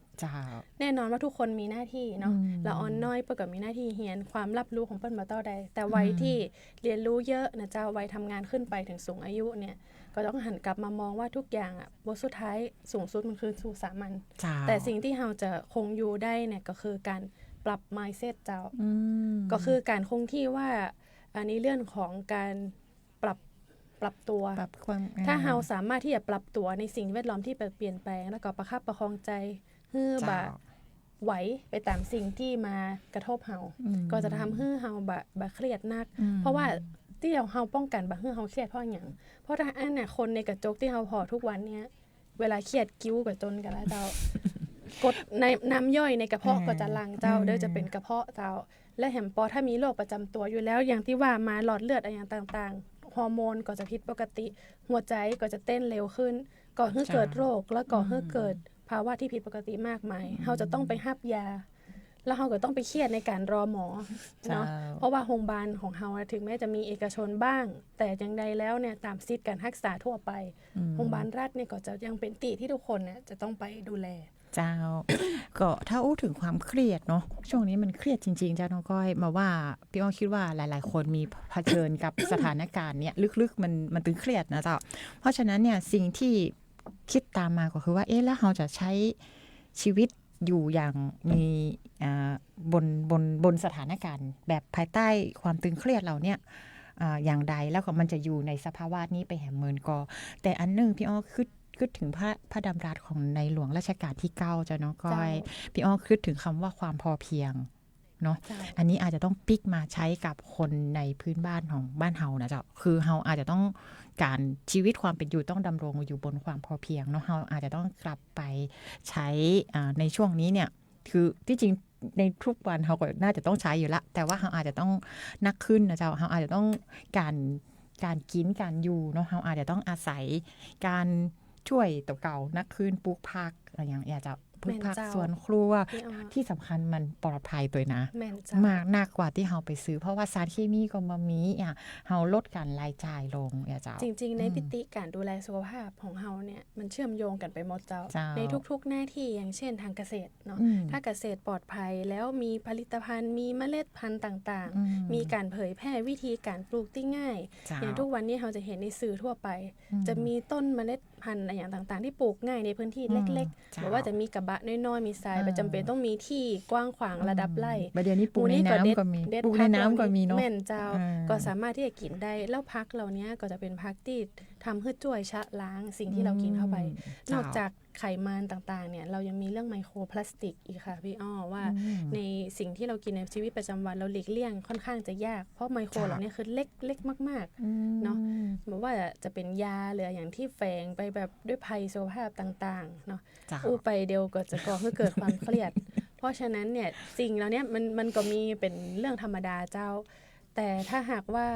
แน่นอนว่าทุกคนมีหน้าที่เนาะละออนน้อยเปิ้ลก็มีหน้าที่เรียนความรับรู้ของเปิ้ลมาต่อใดแต่วัยที่เรียนรู้เยอะนะเจ้าวัยทำงานขึ้นไปถึงสูงอายุเนี่ยก็ต้องหันกลับมามองว่าทุกอย่างอ่ะบทสุดท้ายสูงสุดมันคือสู่สามัญแต่สิ่งที่เราจะคงอยู่ได้เนี่ยก็คือการปรับ mindset เจ้าก็คือการคงที่ว่าอันนี้เรื่องของการปรับตัวถ้าเราสามารถที่จะปรับตัวในสิ่งแวดล้อมที่เปลี่ยนแปลงแล้วก็ประคับประคองใจให้บ่ไหวไปตามสิ่งที่มากระทบเราก็จะทำให้เราบ่เครียดนักเพราะว่าที่เราป้องกันบ่ให้เราเครียดเพราะอย่างเพราะถ้าอันน่ะคนในกระจกที่เราพอทุกวันเนี้ยเวลาเครียดกิ้วกับจนกันแล้วเจ้ากดในน้ำย่อยในกระเพาะก็จะลังเจ้าเดี๋ยวจะเป็นกระเพาะเจ้าและแหมปอถ้ามีโรคประจำตัวอยู่แล้วอย่างที่ว่ามาหลอดเลือดอะไรอย่างต่างๆฮอร์โมนก็จะผิดปกติหัวใจก็จะเต้นเร็วขึ้นก่อให้เกิดโรคแล้วก่อให้เกิดภาวะที่ผิดปกติมากมายเราจะต้องไปหับยาแล้วเราก็ต้องไปเครียดในการรอหมอเนาะเพราะว่าโรงพยาบาลของเราถึงแม้จะมีเอกชนบ้างแต่อย่างใดแล้วเนี่ยตามสิทธิการรักษาทั่วไปโรงพยาบาลรัฐเนี่ยก็จะยังเป็นติที่ทุกคนเนี่ยจะต้องไปดูแลเจ้าก็ถ้าอู้ถึงความเครียดเนาะช่วงนี้มันเครียดจริงๆเจ้าน้องก้อยมาว่าพี่อ้อคิดว่าหลายๆคนมีเผชิญกับสถานการณ์เนี้ยลึกๆมันตึงเครียดนะเจ้าเพราะฉะนั้นเนี่ยสิ่งที่คิดตามมาก็คือว่าแล้วเราจะใช้ชีวิตอยู่อย่างมีบนสถานการณ์แบบภายใต้ความตึงเครียดเราเนี่ยอย่างใดแล้วก็มันจะอยู่ในสภาวะนี้ไปแหมเมินก็แต่อันนึงพี่อ้อคิดถึงพระดำรัสของในหลวงรัชกาลที่9เจ้าเนาะก้อยพี่อ้อคิดถึงคำว่าความพอเพียงเนาะอันนี้อาจจะต้องปิกมาใช้กับคนในพื้นบ้านของบ้านเฮานะเจ้าคือเฮาอาจจะต้องการชีวิตความเป็นอยู่ต้องดำรงอยู่บนความพอเพียงเนาะเฮาอาจจะต้องกลับไปใช้ในช่วงนี้เนี่ยคือที่จริงในทุกวันเฮาก็น่าจะต้องใช้อยู่ละแต่ว่าเฮาอาจจะต้องนักขึ้นนะเจ้าเฮาอาจจะต้องการกินการอยู่เนาะเฮาอาจจะต้องอาศัยการช่วยตัวเก่านักขึ้นปลูกผักอะไรอย่างเงี้ยจะ พืชผัก แม่นเจ้า สวนครัว พี่อ้อ ที่สำคัญมันปลอดภัยตัวนะ แม่นเจ้าม ากหนักกว่าที่เราไปซื้อเพราะว่าสารเคมีก็มามีเราลดการรายจ่ายลงเจ้า จริงๆในมิติการดูแลสุขภาพของเฮาเนี่ยมันเชื่อมโยงกันไปหมดเจ้า เจ้า ในทุกๆหน้าที่อย่างเช่นทางเกษตรเนาะ อืม ถ้าเกษตรปลอดภัยแล้วมีผลิตภัณฑ์มีเมล็ดพันธุ์ต่าง อืม ๆ มีการเผยแพร่วิธีการปลูกที่ง่าย เจ้า อย่างทุกวันนี้เราจะเห็นในสื่อทั่วไป จะมีต้นเมล็ดพันธุ์อะไรอย่างต่างๆ ที่ปลูกง่ายในพื้นที่เล็กๆ เจ้า หรือว่าจะมีกระบะน้อยๆมีทรายไปจำเป็นต้องมีที่กว้างขวางระดับไร่ ประเดี๋ยวนี้ปลูกในน้ำก็มี เด็ด ปลูกในน้ำก็มีเนาะ แม่นเจ้า เออ ก็สามารถที่จะกินได้ แล้วพักเหล่านี้ก็จะเป็นพักที่ทำให้ช่วยชะล้างสิ่งที่เรากินเข้าไป เจ้าน อกจากไขมันต่างๆเนี่ยเรายังมีเรื่องไมโครพลาสติกอีกค่ะพี่อ้อว่าในสิ่งที่เรากินในชีวิตประจำวันเราหลีกเลี่ยงค่อนข้างจะยากเพราะไมโครเหล่านี้คือเล็กมากๆเนาะบอกว่าจะเป็นยาหรืออย่างที่แฝงไปแบบด้วยภัยสุขภาพต่างๆเนาะ เจ้า อู้ไปเดียวก็จะก่อให้เกิดความเครียด เพราะฉะนั้นเนี่ยสิ่งเหล่านี้มันก็มีเป็นเรื่องธรรมดาเจ้า แต่ถ้าหากว่า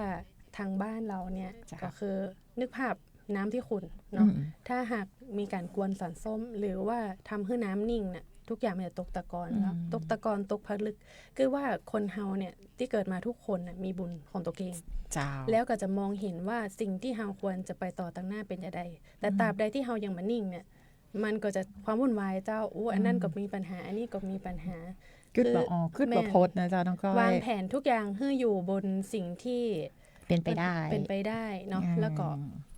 ทางบ้านเราเนี่ย จ้ะ ก็คือนึกภาพน้ำที่ขุ่นเนาะ อืม ถ้าหากมีการกวนสารส้ม หรือว่าทำให้น้ำนิ่งเนี่ยทุกอย่างมันจะตกตะกอนแล้วตกตะกอนตกผลึกคือว่าคนเฮาเนี่ยที่เกิดมาทุกคนน่ะมีบุญของตัวเอง เจ้า แล้วก็จะมองเห็นว่าสิ่งที่เฮาควรจะไปต่อตั้งหน้าเป็นจะใดแต่ตราบใดที่เฮายังมานิ่งเนี่ยมันก็จะความวุ่นวายเจ้าอันนั้นก็มีปัญหาอันนี้ก็มีปัญหา กึดบ่ออกึดบ่พดนะเจ้าน้องก้อยว างแผนทุกอย่างให้อยู่บนสิ่งที่ เป็นไปได้ เป็นไปได้เนาะ อืม แล้วก็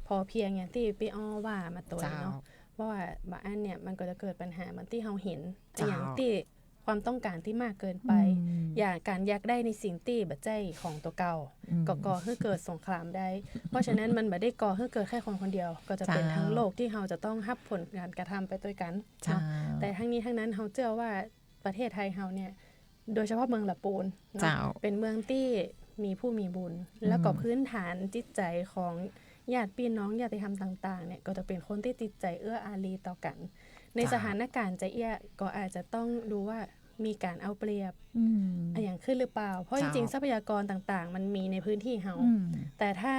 พอเพียงอย่างที่พี่อ้อว่ามาตัว เจ้า เนาะว่าบางอันเนี่ยมันก็จะเกิดปัญหาเหมือนที่เราเห็น เจ้า อย่างที่ความต้องการที่มากเกินไป อย่างการอยากได้ในสิ่งที่บัดใจของตัวเก่าก็ก่อให้เกิดสงครามได้ เพราะฉะนั้นมันไม่ได้ก่อให้เกิดแค่คนคนเดียว ก็จะเป็น เจ้า ทั้งโลกที่เราจะต้องรับผลการกระทำไปด้วยกัน เจ้า เนาะแต่ทั้งนี้ทั้งนั้นเราเชื่อว่าประเทศไทยเราเนี่ยโดยเฉพาะเมืองละปูนเนาะ เจ้า เป็นเมืองที่มีผู้มีบุญ แล้วก็พื้นฐานจิตใจของญาติพี่น้องญาติธรรมต่างๆเนี่ยก็จะเป็นคนที่จิตใจเอื้ออารีต่อกัน ในสถานการณ์ใจเอี้ยก็อาจจะต้องดูว่ามีการเอาเปรียบอย่างขึ้นหรือเปล่า เพราะจ เจ้า ริงๆทรัพยากรต่างๆ มันมีในพื้นที่เฮา อืม แต่ถ้า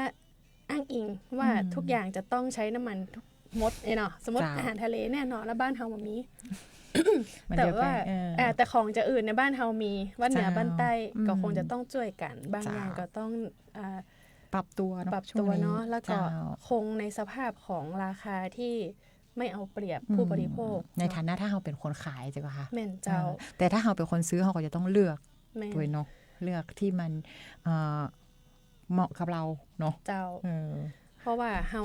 อ้างอิงว่าทุกอย่างจะต้องใช้น้ำมันทุกมดเนาะสมมติ เจ้า อาหารทะเลแน่นอนแล้วบ้านเฮามันมี มัน แต่ เดียวกั ว่าน แต่ของจะอื่นในบ้านเฮามีบ้านเหนือ เจ้า บ้านใต้ก็ อืม คงจะต้องช่วยกัน บาง เจ้า อย่างก็ต้องอ่า ปรับตัวเนาะ ปรับ ช่ ตัว ง เนาะแล้วก็ เจ้า คงในสภาพของราคาที่ไม่เอาเปรียบผู้บริโภค ในฐานะถ้าเราเป็นคนขายใช่ป่ะคะ แม่นเจ้า แต่ถ้าเราเป็นคนซื้อเราก็จะต้องเลือก แม่น ด้วยเนาะเลือกที่มันเหมาะกับเราเนาะ เจ้า เออ เพราะว่าเฮา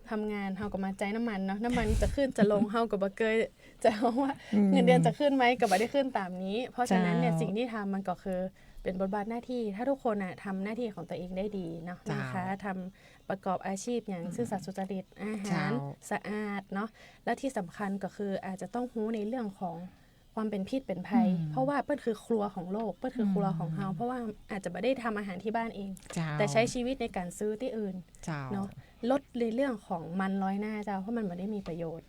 ทำงานเฮาก็มาใจน้ำมันเนาะน้ำมันจะขึ้นจะลง เฮาก็บ่เคยจะว่าเงินเดือนจะขึ้นไหมก็บ่ได้ขึ้นตามนี้ เพราะฉะนั้นเนี่ย เจ้า สิ่งที่ทำมันก็คือเป็นบทบาทหน้าที่ ถ้าทุกคนน่ะทำหน้าที่ของตัวเองได้ดีเนาะ เจ้าน นะคะทำประกอบอาชีพอย่างซื่อสัตย์สุจริตอาหาร เจ้า สะอาดเนาะและที่สำคัญก็คืออาจจะต้องรู้ในเรื่องของความเป็นพิษเป็นภัย เพราะว่าเปิ้นคือครัวของโลกเปิ้นคือครัวของเฮาเพราะว่าอาจจะไม่ได้ทำอาหารที่บ้านเอง เจ้า แต่ใช้ชีวิตในการซื้อที่อื่น เจ้า เนาะลดในเรื่องของมันร้อยหน้าเจ้าเพราะมันไม่ได้มีประโยชน์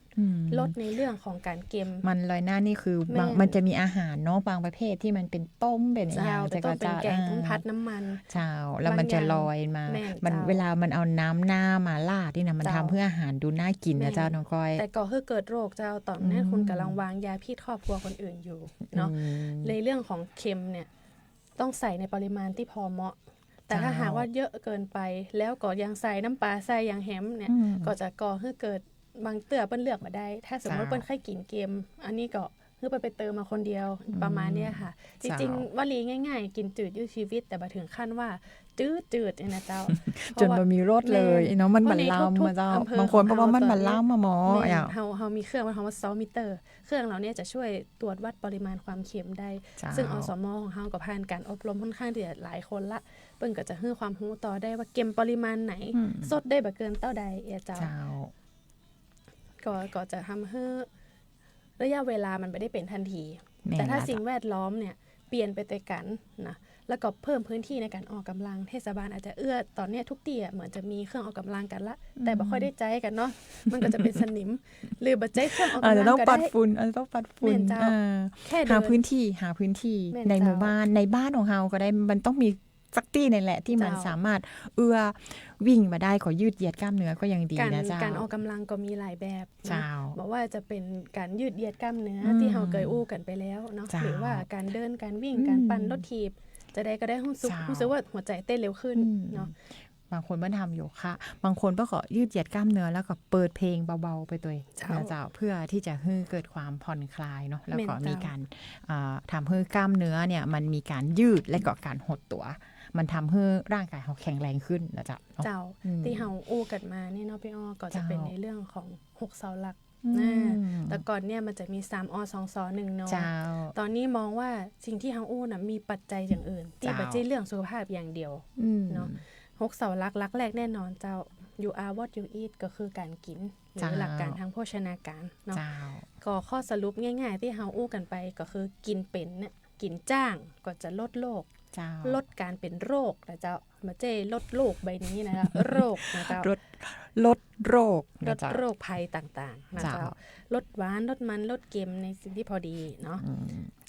ลดในเรื่องของการเกม มันลอยหน้านี่คือ แม่ มันจะมีอาหารเนาะบางประเภทที่มันเป็นต้มเป็นอย่าง เจ้าเป็นต้มเป็นแกงต้มพัดน้ำมัน เจ้าแล้วมันจะลอยมา แม่น มัน เจ้า เวลามันเอาน้ำหน้ามาลาดนี่นะมัน เจ้า ทำเพื่ออาหารดูน่ากิน แม่ นะ น เจ้าน้องก้อย แต่ก็คือเกิดโรคเจ้าตอนนั้นคุณกำลังวางยาพิษครอบครัวคนอื่นอยู่เนาะในเรื่องของเค็มเนี่ยต้องใส่ในปริมาณที่พอเหมาะ แต่ถ้า เจ้า หากว่าเยอะเกินไป แล้วก็ยังใส่น้ำปลาใส่อย่างแฮมเนี่ย ก็จะก่อให้เกิดบางเตื้อเปิ้นเลือกมาได้ ถ้าสมมติ เจ้า เปิ้นเคยกินเกม อันนี้ก็คือไปเติมมาคนเดียวประมาณเนี้ยค่ะ จ เจ้า ริงๆวลีง่ายๆ กินจืดยืดชีวิต แต่มาถึงขั้นว่าจืดๆเนี่ยนะเจ้า จนมันมีรสเลยเนาะมันบันลามมาเจ้าบางคนบอกว่ามันบันลามมาหมอ แม่ อ่ะ นเฮามีเครื่องมันคำว่าซอลมิเตอร์เครื่องเหล่านี้จะช่วยตรวจวัดปริมาณความเค็มได้ เจ้า ซึ่งอสมของเฮาก็ผ่านการอบรมค่อนข้างที่จะหลายคนละเปิ้นก็จะให้ความรู้ต่อได้ว่าเค็มปริมาณไหนสดได้บ่เกินเท่าใดเจ้า เจ้า ก็จะทำให้ระยะเวลามันไม่ได้เป็นทันที แม่น แต่ถ้า ละ สิ่งแวดล้อมเนี่ยเปลี่ยนไปแต่กันนะแล้วก็เพิ่มพื้นที่ในการออกกำลังเทศบาลอาจจะเอื้อตอนเนี้ยทุกที่อ่ะเหมือนจะมีเครื่องออกกำลังกันละ แต่บ่ค่อยได้ใจกันเนาะมันก็จะเป็นสนิม หรือบ่ใจเครื่องออก อาจ กำ จะ ลั ต้อง งก็ ปัด ได้ ฝุ่นอาจจะต้องปัดฝุ่ แม่ น นเจ้า อ่า แค่เดิ หาน พื้นที่ แม่น ในหมู่ เจ้า บ้านในบ้านของเราก็ได้มันต้องมี สักที่นี่แหละที่มัน เจ้า สามารถวิ่งมาได้ขอยืดเหยียดกล้ามเนื้อก็ยังดีนะเจ้า การออกกำลังก็มีหลายแบบนะ เจ้า บอกว่าจะเป็นการยืดเหยียดกล้ามเนื้อ ม ที่เราเคยอู้กันไปแล้วเนาะ เจ้า หรือว่าการเดินการวิ่ง อืม การปั่นรถถีบจะได้ก็ได้รู้สึก เจ้า รู้สึกว่าหัวใจเต้นเร็วขึ้น อืม เนาะ บางคนเมื่อทำโยคะบางคนก็ขอยืดเหยียดกล้ามเนื้อแล้วก็เปิดเพลงเบาๆไปตัวเอง เจ้า นะเจ้าเพื่อที่จะให้เกิดความผ่อนคลายเนาะแล้วก็ แม่นเจ้ามี มีการทำให้กล้ามเนื้อเนี่ยมันมีการยืดและก็การหดตัว มันทำให้ร่างกายเขาแข็งแรงขึ้นนะเจ้าเนาะ เจ้า อืม ที่เราอู้กันมานี่เนาะพี่อ้อก็จะ เจ้า เป็นในเรื่องของ6เสาหลัก อืม แต่ก่อนเนี่ยมันจะมี3อ2ส1น เจ้า ตอนนี้มองว่าสิ่งที่เราอู้น่ะมีปัจจัยอย่างอื่น ที่ เจ้า ไม่ใช่เรื่องสุขภาพอย่างเดียว อืม เนาะ 6เสาหลักแรกแน่นอนเจ้า you are what you eat ก็คือการกินหรือหลักการทางโภชนาการเนาะ เจ้า ก็ข้อสรุปง่ายๆ ที่เราอู้กันไปก็คือกินเป็นเนี่ยกินจ้างก็จะลดโรค เจ้า ลดการเป็นโรคนะเจ้ามาเจ้ลดโรคใบนี้นะ จ๊ะ โรคนะเจ้า ลดโรค ล นะ ด เจ้า โรคภัยต่างๆนะ เจ้า เจ้าลดหวานลดมันลดเค็มในสิ่งที่พอดีเนาะ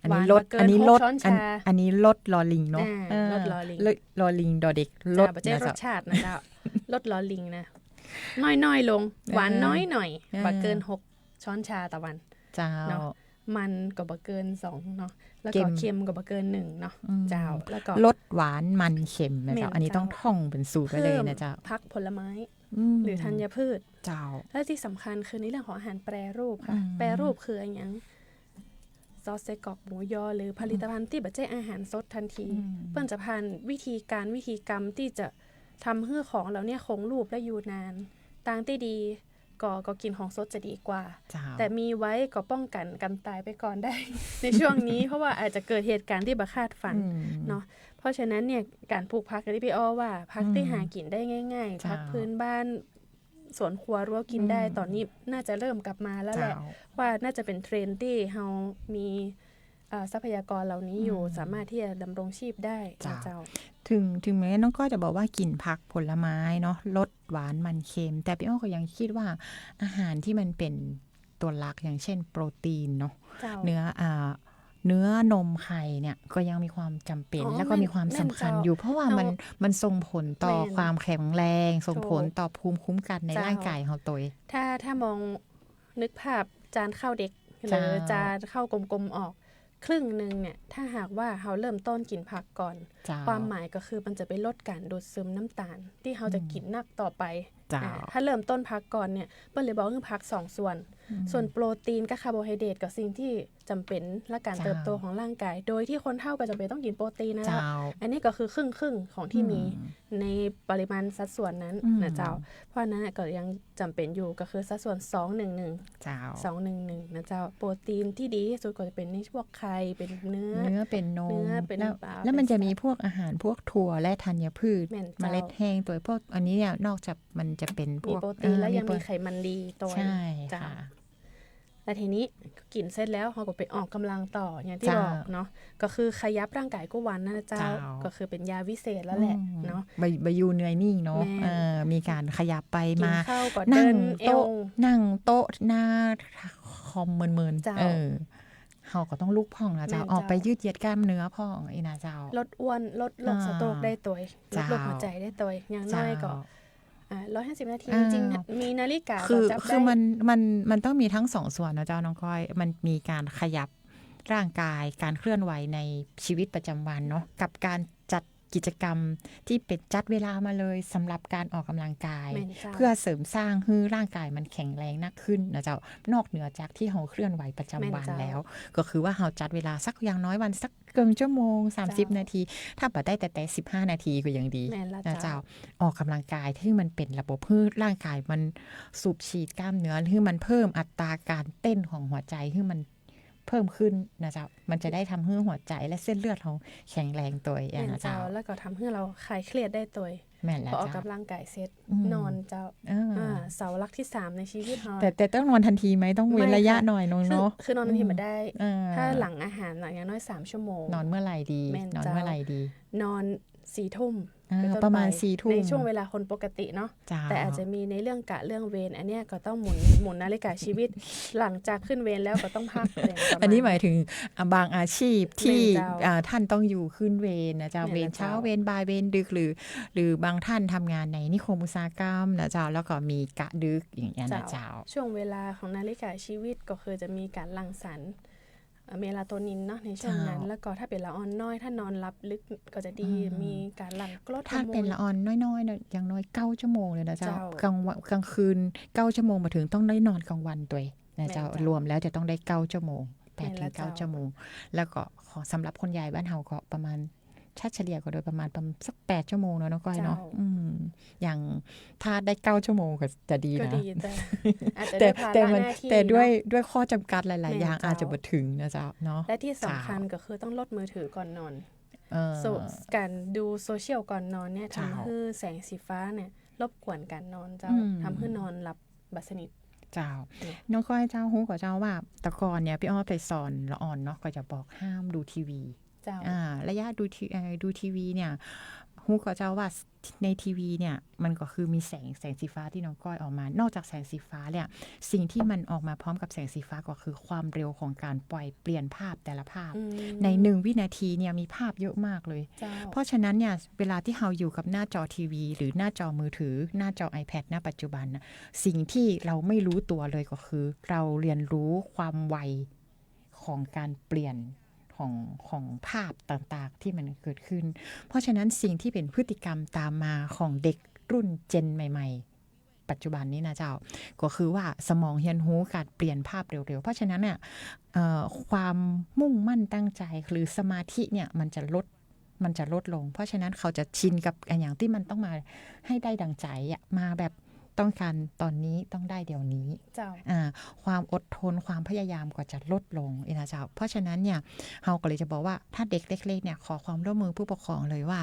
อันนี้ หวาน ลด มาเกิน อันนี้ หก ลด ช้อนชา อันนี้ลดลอลิงเนาะ ลดลอลิง ลอลิงดอเด็กลด จ้ามาเจ้ นะ ร เจ้า สชาตินะเจ้า ลดลอลิงนะน้อยๆลง หวานน้อยหน่อย เออ บ่เกิน6ช้อนชาต่อวัน เจ้า เนาะ มันก็บ่เกิน2เนาะแล้ว เค็ ก็ ม เค็มก็บ่เกิน1เนาะ อืม เจ้าแล้วก็ ลดหวานมันเค็มนะ แม่ เจ้าน อันนี้ เจ้า ต้องท่องเป็นสูตรไว้เลยนะเจ้า พักผลไม้ ม หรือธัญพืช เจ้า และที่สำคัญคือในเรื่องของอาหารแปรรูปค่ะ อืม แปรรูปคืออย่างซอสไส้กรอกหมูยอหรือผลิตภัณฑ์ที่แบบใช้อาหารสดทันที เปิ้นจะผ่านวิธีกรรมที่จะทำให้ของเราเนี่ยคงรูปและอยู่นานต่างที่ดีก็กินของสดจะดีกว่า เจ้า แต่มีไว้ก็ป้องกันตายไปก่อนได้ ในช่วงนี้ เพราะว่าอาจจะเกิดเหตุการณ์ที่บ่คาดฝัน อืม เนาะเพราะฉะนั้นเนี่ยการปลูกผักอย่างที่พี่อ้อว่าผักที่หากินได้ง่ายๆ เจ้า ผักพื้นบ้านสวนครัวรั้วกินได้ตอนนี้น่าจะเริ่มกลับมาแล้วแหละ เจ้า ว่าน่าจะเป็นเทรนด์ที่เรามีทรัพยากรเหล่านี้อยู่สามารถที่จะดำรงชีพได้นะเจ้า ถึงแม้น้องก็จะบอกว่ากินผักผลไม้เนาะลดหวานมันเค็ม แต่พี่อ้อก็ยังคิดว่าอาหารที่มันเป็นตัวหลักอย่างเช่นโปรตีนเนาะ เจ้า เนื้อนมไข่เนี่ยก็ยังมีความจำเป็น อ๋อ แล้วก็มีความสำคัญอยู่ เพราะว่ามันส่งผลต่อ แม่น ความแข็งแรง ส่งผล ถูก ต่อภูมิคุ้มกันใน เจ้า ร่างกายของตัวเอง ถ้ามองนึกภาพจานข้าวเด็กห เจ้า รือจานข้าวกลมๆออก ครึ่งหนึ่งเนี่ยถ้าหากว่าเราเริ่มต้นกินผักก่อน เจ้า ความหมายก็คือมันจะไปลดการดูดซึมน้ำตาล ที่เราจะกินนักต่อไป เจ้า ถ้าเริ่มต้นพักก่อนเนี่ยเปิ้ลเลยบอกคือพัก2ส่วน ส่วนโปรตีนกับคาร์โบไฮเดรตกับสิ่งที่จำเป็นและการ เจ้า เติบโตของร่างกาย โดยที่คนเฒ่าก็จะเป็นต้องกินโปรตีนนะ เจ้า อันนี้ก็คือครึ่งของที่มีในปริมาณสัดส่วนนั้น อืม นะเจ้า เพราะฉะนั้นน่ะก็ยังจำเป็นอยู่ก็คือสัดส่วน2-1-1 เจ้า 2-1-1นะเจ้าโปรตีนที่ดีที่สุดก็จะเป็นในพวกไข่เป็นเนื้อ เนื้อเป็นนม เนื้อเป็น แล้ว ปลา แล้วมัน เป็น จะ สัตว์ มีพวกอาหารพวกถั่วและธัญพืช แม่น เม เจ้า ล็ดแห้งตัวพวกอันนี้เนี่ยนอกจากมันจะเป็นพ มี วก โปรตีนและยัง โปร มีไขมันดีตัว ใช่ เจ้า ค่ะ แล้วทีนี้กินเสร็จแล้วเขาก็ไปออกกำลังต่ออย่างที่ เจ้า บอกเนาะก็คือขยับร่างกายก็วันนะเจ้า เจ้า ก็คือเป็นยาวิเศษแล้วแหละเนาะ ใบยูเหนื่อยนิ่งเนาะ แม่ มีการขยับไป กิน มา ข้าวก่อน นั่ เดิ ง นเอ โต๊ะ ว นั่งโต๊ะหน้าคอมเมิน เจ้า เขาก็ต้องลุกพ่องนะเจ้า แม่น ออกไป เจ้า ยืดเหยียดกล้ามเนื้อพ่องอีนะเจ้า ลดอ้วนลดโรค อ่า สโตรกได้ตัวลด เจ้า โรคหัวใจได้ตัวอย่างน้อยก็ 150 นาที อ่า จริงๆมีนาฬิกา คือ จับ คือ ได้ มันต้องมีทั้งสองส่วนนะเจ้าน้องก้อยมันมีการขยับร่างกายการเคลื่อนไหวในชีวิตประจำวันเนาะกับการจัดกิจกรรมที่เป็นจัดเวลามาเลยสำหรับการออกกำลังกาย แม่นเจ้า เพื่อเสริมสร้างให้ร่างกายมันแข็งแรงนักขึ้นนะเจ้านอกเหนือจากที่เราเคลื่อนไหวประจำวัน แม่นเจ้า แล้ว ก็คือว่าเราจัดเวลาสักอย่างน้อยวันสักเกินชั่วโมง 30 นาที ถ้าบ่ได้แต่15 นาทีก็ยังดี แม่นละ นะ เจ้า เจ้าออกกำลังกายที่มันเป็นระบบเพื่อร่างกายมันสูบฉีดกล้ามเนื้อที่มันเพิ่มอัตราการเต้นของหัวใจที่มันเพิ่มขึ้นนะเจ้ามันจะได้ทำให้หัวใจและเส้นเลือดของแข็งแรงตัวเอ แม่ ง น นะ เจ้า เจ้า แล้วก็ทำให้เราคลายเครียดได้ตัว แม่น พ แล้ว อออก เจ้าก ำลังกายเสร็จ อืม นอนเจ้า เสาหลักที่ 3 ในชีวิตเรา แต่ต้องนอนทันทีไหมต้องเว้น ไม่ ระยะ ค่ะ หน่อยนึงเนาะ คือนอนทันทีมาได้ เออ ถ้าหลังอาหารอย่างน้อย3 ชั่วโมง นอนเมื่อไหร่ดี แม่น นอน เจ้า เมื่อไหร่ดี นอน 4 ทุ่มเป็นต้น ประมาณ ไป 4 ทุ่ม ในช่วงเวลาคนปกติเนาะ จ้า แต่อาจจะมีในเรื่องกะเรื่องเวรอันเนี้ยก็ต้องหมุนนาฬิกาชีวิต หลังจากขึ้นเวรแล้วก็ต้องพักอย่างประมาณ อันนี้หมายถึงบางอาชีพที่ แม่นเจ้า ท่านต้องอยู่ขึ้นเวรนะเจ้า แม่น เวร แล้ว เช้า เจ้า เวรบ่ายเวรดึกหรือบางท่านทำงานในนิคมอุตสาหกรรมนะเจ้าแล้วก็มีกะดึกอย่างเงี้ยนะเจ้า ช่วงเวลาของนาฬิกาชีวิตก็คือจะมีการหลั่งสรรเมลาโทนินเนาะในช่วงนั้น เจ้า แล้วก็ถ้าเป็นละออนน้อยถ้านอนหลับลึกก็จะดีมีการหลั่งกรด ถ้าเป็นละออนน้อยๆนะอย่างน้อย9ชั่วโมงเลยนะเจ้า เจ้าก ลางวันกลางคืน9ชั่วโมงมาถึงต้องได้นอนกลางวันตัวเองนะเจ้า แม่นเจ้าร วมแล้วจะต้องได้9ชั่วโมง แม่น 8 แล้ ถึ ว ง เจ้า 9ชั่วโมง แล้วก็สำหรับคนใหญ่บ้านเฮาก็ประมาณเฉลี่ยก็โดยประมาณสัก8ชั่วโมงเนาะน้องก้อยเนาะ เจ้า อย่างถ้าได้9ชั่วโมงก็จะดี ก็ นะ ดีแต่อาจจะ แต่ ได้ภา แต่ ระ มัน หน้าที่ แต่ด้วย เนาะ ด้วยข้อจำกัดหลาย แม่ ๆ น อย่าง เจ้า อาจจะบ่ถึงนะเจ้าเนาะ และที่สำคัญก็คือต้องลดมือถือก่อนนอน เออ การดูโซเชียลก่อนนอนเนี่ย เจ้า ทำให้แสงสีฟ้าเนี่ยรบกวนการนอนเจ้า อืม ทำให้นอนหลับบัสนิท เจ้า เนี่ย น้องก้อยเจ้าฮู้กับเจ้าว่าแต่ก่อนเนี่ยพี่อ้อไปสอนละอ่อนเนาะก็จะบอกห้ามดูทีวี เจ้า ระยะดูทีวีเนี่ยฮู้กับเจ้าว่าในทีวีเนี่ยมันก็คือมีแสงสีฟ้าที่น้องก้อยออกมา นอกจากแสงสีฟ้าเนี่ยสิ่งที่มันออกมาพร้อมกับแสงสีฟ้าก็คือความเร็วของการเปลี่ยนภาพแต่ละภาพ อืม ใน1วินาทีเนี่ยมีภาพเยอะมากเลย เจ้า เพราะฉะนั้นเนี่ยเวลาที่เราอยู่กับหน้าจอทีวี หรือหน้าจอมือถือ หน้าจอ iPad ณปัจจุบันนะสิ่งที่เราไม่รู้ตัวเลยก็คือ เราเรียนรู้ความไวของการเปลี่ยนของภาพต่างๆที่มันเกิดขึ้น เพราะฉะนั้นสิ่งที่เป็นพฤติกรรมตามมาของเด็กรุ่นเจนใหม่ๆ ปัจจุบันนี้นะเจ้าก็คือว่าสมองเรียนรู้การเปลี่ยนภาพเร็วๆ เพราะฉะนั้นเนี่ยความมุ่งมั่นตั้งใจหรือสมาธิเนี่ยมันจะลดลง เพราะฉะนั้นเขาจะชินกับอย่างที่มันต้องมาให้ได้ดังใจอะมาแบบต้องการตอนนี้ต้องได้เดี๋ยวนี้ เจ้า ความอดทนความพยายามก็จะลดลงนะเจ้าเพราะฉะนั้นเนี่ยเราก็เลยจะบอกว่าถ้าเด็กเล็กๆเนี่ยขอความร่วมมือผู้ปกครองเลยว่า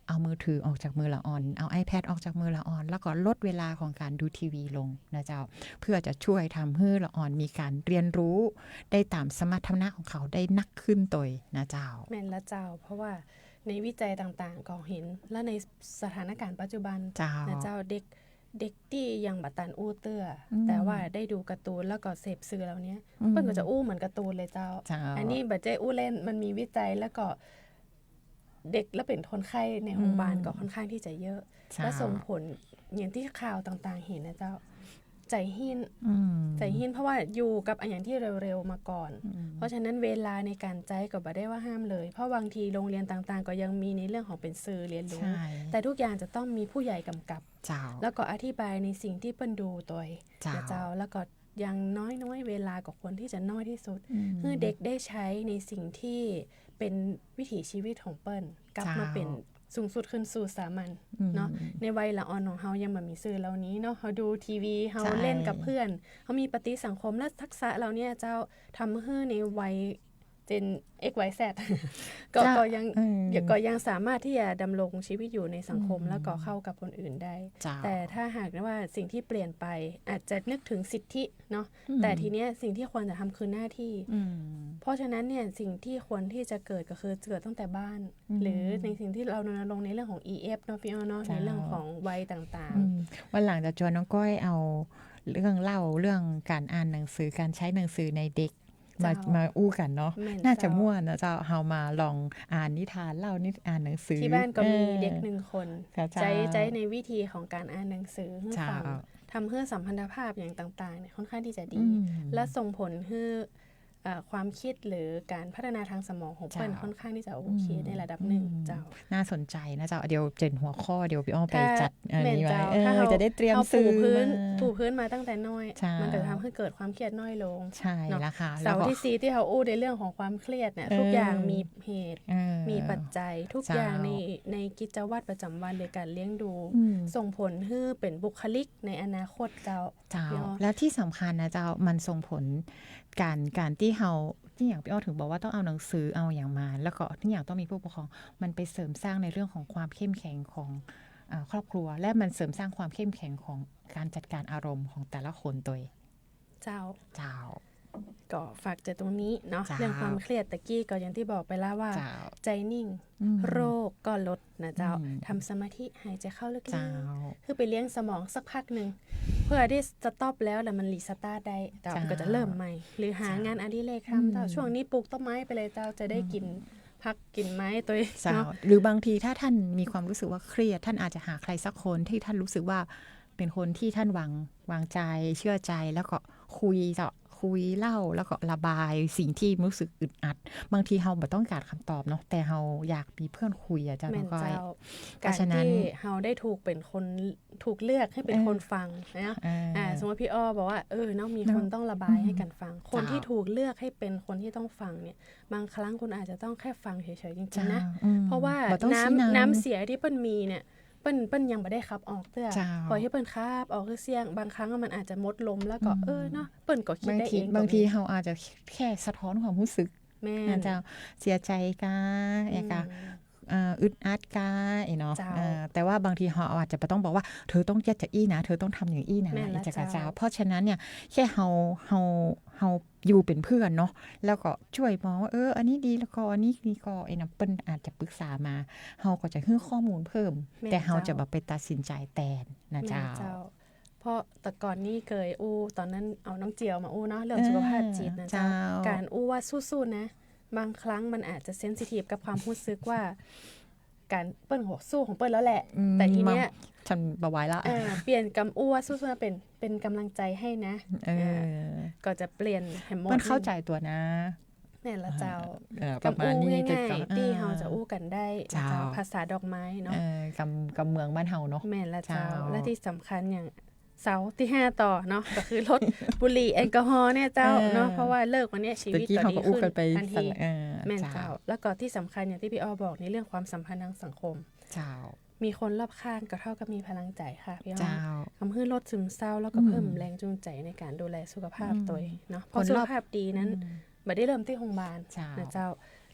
เอามือถือออกจากมือละอ่อนเอา iPad ออกจากมือละอ่อนแล้วก็ลดเวลาของการดูทีวีลงนะเจ้าเพื่อจะช่วยทำให้ละอ่อนมีการเรียนรู้ได้ตามสมรรถนะของเขาได้นักขึ้นตัวนะเจ้า แม่นละเจ้า เพราะว่าในวิจัยต่างๆก็เห็น และในสถานการณ์ปัจจุบัน เจ้า นะเจ้าเด็กที่ยังบัตันอู้เตื้ออ ม แต่ว่าได้ดูการ์ตูนแล้วก็เสพสื่อแล้วเนี้ย อืม เปิ้นก็จะอู้เหมือนการ์ตูนเลยเจ้า เจ้า อันนี้บัจเจอู้เล่นมันมีวิจัยแล้วก็เด็กและเป็นคนไข้ในโรงพยาบาลก็ค่อนข้างที่จะเยอะ เจ้า และส่งผลอย่างที่ข่าวต่างๆเห็นนะเจ้า ใจหิน อืม ใจหินเพราะว่าอยู่กับอันอย่างที่เร็วๆมาก่อน เพราะฉะนั้นเวลาในการใจก็บ่ได้ว่าห้ามเลย เพราะบางทีโรงเรียนต่างๆ ก็ยังมีในเรื่องของเป็นสื่อเรียนรู้ ใช่ แต่ทุกอย่างจะต้องมีผู้ใหญ่กำกับ เจ้า แล้วก็อธิบายในสิ่งที่เปิ้นดูตัวเอง เจ้า นะเจ้า แล้วก็อยังน้อยๆเวลาก็ควรที่จะน้อยที่สุด อืม คือเด็กได้ใช้ในสิ่งที่เป็นวิถีชีวิตของเปิ้นกลับมา เจ้า เป็นสูงสุดขึ้นสู่สามัญ เนาะในวัยละอ่อนของเฮายังบ่มีสื่อเหล่านี้เนาะเฮาดูทีวีเฮา ใช่ เล่นกับเพื่อนเฮามีปฏิสังคมและทักษะเหล่านี้เจ้าทำให้ในวัยเจน X Y Z ก็ยัง อืม ก็ยังสามารถที่จะดำรงชีวิตอยู่ในสังคมแล้วก็เข้ากับคนอื่นได้ เจ้า แต่ถ้าหากว่าสิ่งที่เปลี่ยนไปอาจจะนึกถึงสิทธิเนาะ อืม แต่ทีเนี้ยสิ่งที่ควรจะทำคือหน้าที่ อืม เพราะฉะนั้นเนี่ยสิ่งที่ควรที่จะเกิดก็คือเกิดตั้งแต่บ้าน หรือในสิ่งที่เรารณรงค์ในเรื่องของ EF เนาะพี่อ้อเนาะ เจ้า ในเรื่องของวัยต่าง วันหลังจะชวนน้องก้อยเอาเรื่องเล่าเรื่องการอ่านหนังสือการใช้หนังสือในเด็กมาอู้กันเนาะ แม่น น่าจะ เจ้า ม่วนนะเจ้าเฮามาลองอ่านนิทานเล่าอ่านหนังสือ ที่บ้านก็มี ออ เด็กหนึ่งคน เจ้า ใจในวิธีของการอ่านหนังสือให้ เจ้า ฟังทำให้สัมพันธภาพอย่างต่างๆเนี่ยค่อนข้างที่จะดี อืม และส่งผลให้ความคิดหรือการพัฒนาทางสมองของเปิ้ล เจ้า ค่อนข้างที่จะโอเคในระดับหนึ่งเจ้า น่าสนใจนะเจ้าเดี๋ยวเจนหัวข้อเดี๋ยวพี่อ้อไป ถ้า จัดอันนี้ไว้ แม่นเจ้าถ้าเรา จะได้เตรียม เรา ซื้อ ปู มา พื้นมาตั้งแต่น้อย ใช่ มันจะทำให้เกิดความเครียดน้อยลง ใช่ เนาะ แล้วค่ะ เสาร์ที่สี่ที่เขาอู้ในเรื่องของความเครียดเนี่ยทุกอย่างมีเหตุ เออ มีปัจจัยทุก เจ้า อย่างในกิจวัตรประจำวันเลยการเลี้ยงดู อืม ส่งผลให้เป็นบุคลิกในอนาคตเจ้า เจ้า พี่อ้อ แล้วที่สำคัญนะเจ้ามันส่งผลการที่เฮาที่อย่างพี่อ้อถึงบอกว่าต้องเอาหนังสือเอาอย่างมา แล้วก็ที่อย่างต้องมีผู้ปกครองมันไปเสริมสร้างในเรื่องของความเข้มแข็งของครอบครัว และมันเสริมสร้างความเข้มแข็งของการจัดการอารมณ์ของแต่ละคนตัวเอง เจ้า เจ้า ก็ฝากใจตรงนี้เนาะ เจ้า เรื่องความเครียดตะกี้ก็อย่างที่บอกไปแล้วว่า เจ้า ใจนิ่ง โรคก็ลดนะเจ้าทำสมาธิหายใจเข้าลึก เจ้า ๆคือไปเลี้ยงสมองสักพักหนึ่งเพื่อที่จะตอบแล้วแล้วมันรีสตาร์ทได้เจ้า เจ้า ก็จะเริ่มใหม่ หรือหางานอดิเรกทำเจ้าช่วงนี้ปลูกต้นไม้ไปเลยเจ้าจะได้กินพักกินไม้ตัวเอง เจ้า เนาะ หรือบางทีถ้าท่านมีความรู้สึกว่าเครียดท่านอาจจะหาใครสักคนที่ท่านรู้สึกว่าเป็นคนที่ท่านวางใจเชื่อใจแล้วก็คุยเล่าแล้วก็ระบายสิ่งที่รู้สึกอึดอัดบางทีเราไม่ต้องการคำตอบเนาะแต่เราอยากมีเพื่อนคุยอะเจ้า แม่ น้อน งก้อย เจ้า เพ การ ราะฉะนั้น ที่เราได้ถูกเป็นคนถูกเลือกให้เป็นคนฟังนะ สมมติพี่อ้อบอกว่าน้องมีคนต้องระบายให้กันฟัง คนที่ถูกเลือกให้เป็นคนที่ต้องฟังเนี่ยบางครั้งคุณอาจจะต้องแค่ฟังเฉยๆจริงๆนะเพราะว่าน้ำเสียที่เปิ้ลมีเนี่ยเปิ้ลยังไม่ได้ขับออกเตื้อพอที่เปิ้ลขับออกคือเสียงบางครั้งมันอาจจะมดลมแล้วก็เนาะเปิ้ลก็คิดได้เอง บางทีเราอาจจะแค่สะท้อนความรู้สึก แม่ นะเจ้าเสียใจกาอึดอัดกาเนาะแต่ว่าบางทีเราอาจจะต้องบอกว่าเธอต้องเจ็ดจะอี้นะเธอต้องทำอย่างอี้นะจะกระเจ้าเพราะฉะนั้นเนี่ยแค่เราอยู่เป็นเพื่อนเนาะแล้วก็ช่วยมองว่าอันนี้ดีแล้วก็อันนี้ดีก็นะเปิ้ลอาจจะปรึกษามาเราก็จะให้ข้อมูลเพิ่มแต่เราจะแบบไปตัดสินใจแทนนะเจ้าเพราะแต่ก่อนนี่เคยตอนนั้นเอาน้องเจียวมาเนาะเรื่องสุขภาพจิตนะเจ้าการว่าสู้ๆนะบางครั้งมันอาจจะเซนซิทีฟกับความรู้สึกว่าการเปิ้ลหัวสู้ของเปิ้ลแล้วแหละแต่ทีเนี้ยฉันบวายละเปลี่ยนกำว่าสู้ๆเป็นกำลังใจให้นะก็จะเปลี่ยนแฮมโมมันเข้าใจตัวนะแม่ละเจ้า กำอู้ง่ายๆที่เราจะอู้กันได้เจ้าภาษาดอกไม้เนาะกำเมืองบ้านเฮาเนาะแม่ละเจ้าและที่สำคัญอย่างเสาที่5ต่อเนาะก็คือลดบุหรี่แอลกอฮอล์เนี่ยเจ้าเนาะเพราะว่าเลิกวันนี้ชีวิตก็ดีขึ้นทันทีแม่เจ้าแล้วก็ที่สำคัญอย่างที่พี่อ้อบอกในเรื่องความสัมพันธ์ทางสังคมเจ้ามีคนรอบข้างก็เท่ากับมีพลังใจค่ะพี่อ้อทำให้ลดซึมเศร้าแล้วก็เพิ่มแรงจูงใจในการดูแลสุขภาพตัวเองเนาะเพราะสุขภาพดีนั้นไม่ได้เริ่มที่โรงพยาบาลนะเจ้า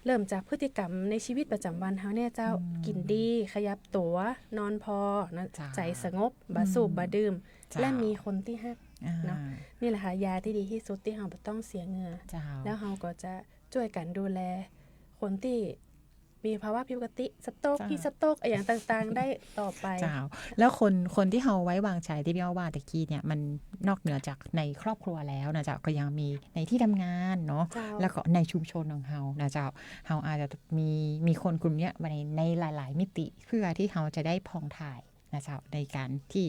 เริ่มจากพฤติกรรมในชีวิตประจำวันเฮาเนี่ยเจ้ากินดีขยับตัวนอนพอนะใจสงบบาสูบบาดื่มและมีคนที่ฮักเนาะนี่แหละค่ะยาที่ดีที่สุดที่เราต้องเสียเหงื่อแล้วเราก็จะช่วยกันดูแลคนที่มีภาวะผิดปกติสโตรกที่สโตรกอย่างต่างๆได้ต่อไปแล้วคนที่เราไว้วางใจที่พี่ว่าตะกี้เนี่ยมันนอกเหนือจากในครอบครัวแล้วนะเจ้าก็ยังมีในที่ทำงานเนาะแล้วก็ในชุมชนของเรานะเจ้าเราอาจจะมีคนกลุ่มนี้ในหลายๆมิติเพื่อที่เราจะได้พองถ่ายนะเจ้าในการที่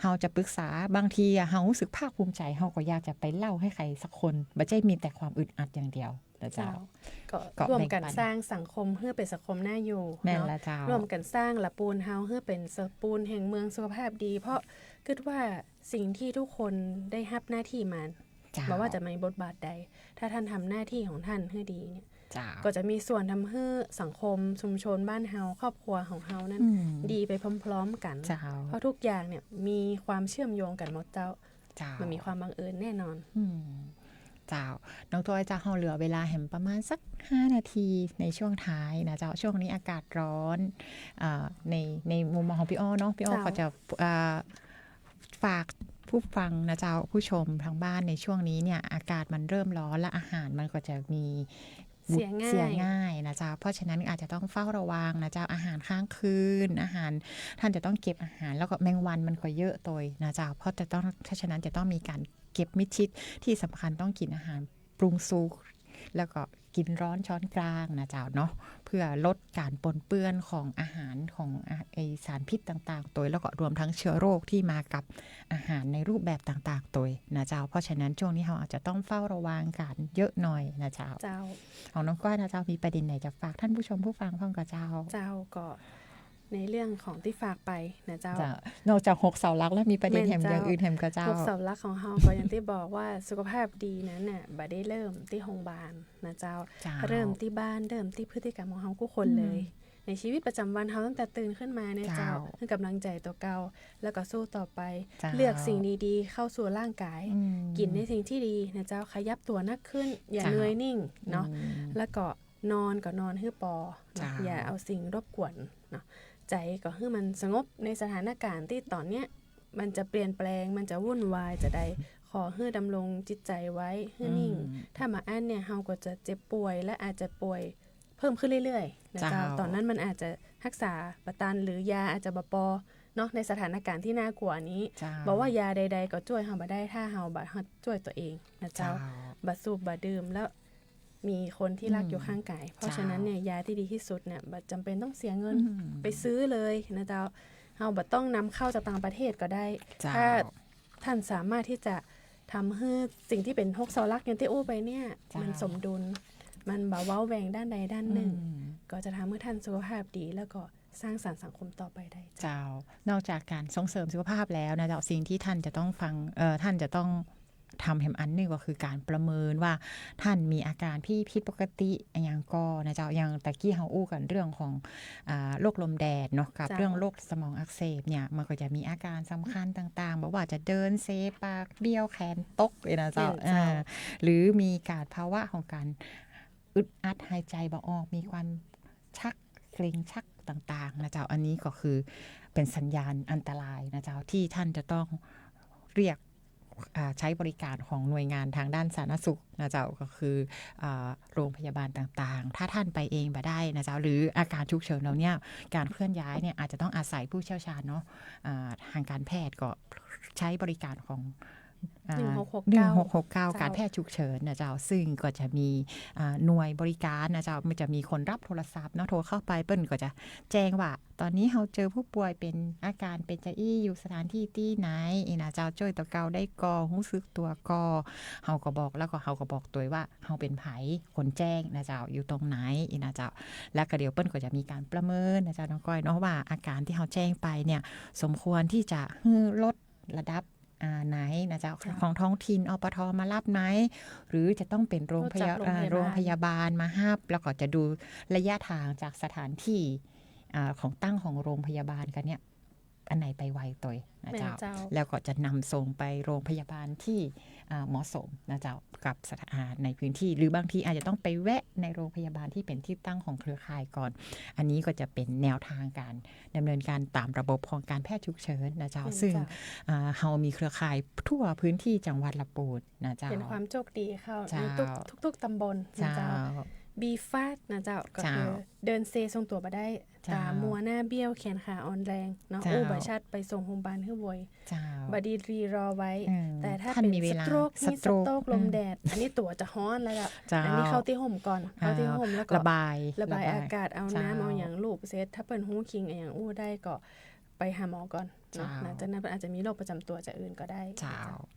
เราจะปรึกษาบางทีเรารู้สึกภาคภูมิใจเราก็อยากจะไปเล่าให้ใครสักคนไม่ใช่มีแต่ความอึดอัดอย่างเดียวเจ้าก็ร่วมกันสร้างสังคมเพื่อเป็นสังคมน่าอยู่เนาะร่วมกันสร้างละปูนเฮาเพื่อเป็นสปูนแห่งเมืองสุขภาพดีเพราะคิดว่าสิ่งที่ทุกคนได้รับหน้าที่มันบอกว่าจะมีบทบาทใดถ้าท่านทำหน้าที่ของท่านให้ดีเนี่ยก็จะมีส่วนทำให้สังคมชุมชนบ้านเฮาครอบครัวของเฮานั้นดีไปพร้อมๆกันเพราะทุกอย่างเนี่ยมีความเชื่อมโยงกันหมดเจ้ามันมีความบังเอิญแน่นอนเจ้าน้องตัวจะเฮาเหลือเวลาแหมประมาณสัก5นาทีในช่วงท้ายนะเจ้าช่วงนี้อากาศร้อนในมุมมองของพี่อ้อเนาะพี่อ้อก็จะฝากผู้ฟังนะเจ้าผู้ชมทางบ้านในช่วงนี้เนี่ยอากาศมันเริ่มร้อนและอาหารมันก็จะมีเสียง่ายนะเจ้าเพราะฉะนั้นอาจจะต้องเฝ้าระวังนะเจ้าอาหารค้างคืนอาหารท่านจะต้องเก็บอาหารแล้วก็แมงวันมันก็เยอะตัวนะเจ้าเพราะฉะนั้นจะต้องมีการเก็บมิดชิดที่สำคัญต้องกินอาหารปรุงสุกแล้วก็กินร้อนช้อนกลางนะเจ้าเนาะเพื่อลดการปนเปื้อนของอาหารของไอสารพิษต่างๆตัวแล้วก็รวมทั้งเชื้อโรคที่มากับอาหารในรูปแบบต่างๆตัวนะเจ้าเพราะฉะนั้นช่วงนี้เราอาจจะต้องเฝ้าระวังกันเยอะหน่อยนะเจ้าของน้องก้อยนะเจ้ามีประเด็นไหนจะฝากท่านผู้ชมผู้ฟังพ้องกับเจ้าก็ในเรื่องของที่ฝากไปนะเจ้านอกจาก6เสาหลักแล้วมีประเด็นแถมอย่างอื่นแถมกับเจ้า6เสาหลักของเฮาก็อย่างที่บอกว่าสุขภาพดีนั้นน่ะบ่ได้เริ่มที่โรงพยาบาลนะเจ้าเริ่มที่บ้านเริ่มที่พฤติกรรมของเฮาทุกคนเลยในชีวิตประจำวันเฮาตั้งแต่ตื่นขึ้นมาเนี่ยเจ้าให้กำลังใจตัวเก่าแล้วก็สู้ต่อไปเลือกสิ่งดีๆเข้าสู่ร่างกายกินในสิ่งที่ดีนะเจ้าขยับตัวนักขึ้นอย่าเหนื่อยนิ่งเนาะแล้วก็นอนก็นอนให้ปออย่าเอาสิ่งรบกวนเนาะใจก็ให้มันสงบในสถานการณ์ที่ตอนเนี้ยมันจะเปลี่ยนแปลงมันจะวุ่นวายจะได้ข ขอให้ดำรงจิตใจไว้ให้นิ่งถ้ามาอั้นเนี่ยเฮาก็จะเจ็บป่วยและอาจจะป่วยเพิ่มขึ้นเรื่อยๆนะเจ้าตอนนั้นมันอาจจะรักษาประตันหรือยาอาจจะบ่พอเนาะในสถานการณ์ที่น่ากลัวนี้บอกว่ายาใดๆก็ช่วยเฮาบ่ได้ถ้าเฮาบ่ช่วยตัวเองนะเจ้าบ่สูบบ่ดื่มแล้วมีคนที่รักอยู่ข้างกายเพราะฉะนั้นเนี่ยยาที่ดีที่สุดเนี่ยบ่จำเป็นต้องเสียเงินไปซื้อเลยนะเจ้าเฮาบ่ต้องนำเข้าจากต่างประเทศก็ได้ถ้าท่านสามารถที่จะทำให้สิ่งที่เป็น6เสาหลักอย่างที่อู้ไปเนี่ยมันสมดุลมันบ่เว้าแหว่งด้านใดด้านหนึ่งก็จะทำให้ท่านสุขภาพดีแล้วก็สร้างสรรค์สังคมต่อไปได้เจ้านอกจากการส่งเสริมสุขภาพแล้วนะเจ้าสิ่งที่ท่านจะต้องฟังท่านจะต้องทำแหมอันนึงก็คือการประเมินว่าท่านมีอาการที่ผิดปกติอย่างก็นะเจ้าอย่างตะกี้เฮาอู้กันเรื่องของโรคลมแดดเนาะกับเรื่องโรคสมองอักเสบเนี่ยมันก็จะมีอาการสำคัญต่างๆบอกว่าจะเดินเซปากเบี้ยวแขนตกเลยนะเจ้าหรือมีการภาวะของการอึดอัดหายใจบ่ออกมีความชักเกร็งชักต่างๆนะเจ้าอันนี้ก็คือเป็นสัญญาณอันตรายนะเจ้าที่ท่านจะต้องเรียกใช้บริการของหน่วยงานทางด้านสาธารณสุขนะเจ้าก็คือโรงพยาบาลต่างๆถ้าท่านไปเองบ่ได้นะเจ้าหรืออาการฉุกเฉินเราเนี่ยการเคลื่อนย้ายเนี่ยอาจจะต้องอาศัยผู้เชี่ยวชาญเนาะทางการแพทย์ก็ใช้บริการของ1669การแพทย์ฉุกเฉินนะเจ้าซึ่งก็จะมีหน่วยบริการนะเจ้ามันจะมีคนรับโทรศัพท์เนาะโทรเข้าไปเปิ้นก็จะแจ้งว่าตอนนี้เราเจอผู้ป่วยเป็นอาการเป็นจะอี้อยู่สถานที่ที่ไหนนะเจ้าช่วยตัวเก่าได้ก่อรู้สึกตัวก่อเฮาก็บอกแล้วก็เฮาก็บอกตัวว่าเฮาเป็นไผคนแจ้งนะเจ้าอยู่ตรงไหนนะเจ้าแล้วก็เดี๋ยวเปิ้นก็จะมีการประเมินนะเจ้าน้องก้อยเนาะว่าอาการที่เฮาแจ้งไปเนี่ยสมควรที่จะลดระดับไหนนะเจ้าของท้องถิ่นอปทมารับไหนหรือจะต้องเป็นโรงพยาบาลมาห้าแล้วก็จะดูระยะทางจากสถานที่ของตั้งของโรงพยาบาลกันเนี่ยอันไหนไปไวตัวนะเจ้าแล้วก็จะนำส่งไปโรงพยาบาลที่เหมาะสมนะเจ้ากับสถานในพื้นที่หรือบางทีอาจจะต้องไปแวะในโรงพยาบาลที่เป็นที่ตั้งของเครือข่ายก่อนอันนี้ก็จะเป็นแนวทางการดำเนินการตามระบบของการแพทย์ฉุกเฉินนะเจ้าซึ่งเฮามีเครือข่ายทั่วพื้นที่จังหวัดลำพูนนะเจ้าเป็นความโชคดีเข้าในทุกๆตำบลนะเจ้าบีฟาดนะเจ้าก็คือเดินเซทรงตัวบ่ได้ตามัวหน้าเบี้ยวแขนขาอ่อนแรงเนาะอู้บ่ชัดไปส่งโรงพยาบาลให้บ่อยบ่ดีรีรอไว้แต่ถ้าเป็นสโตรกนี่สโตรกลมแดดอันนี้ตัวจะฮ้อนแล้วล่ะอันนี้เข้าที่ห่มก่อนเข้าที่ห่มแล้วก็ระบายอากาศเอาน้ำเอาอย่างลูบเซตถ้าเปิ้นฮู้คิงอย่างอู้ได้ก็ไปหาหมอก่อนเนาะหลังจากนั้นอาจจะมีโรคประจำตัวจากอื่นก็ได้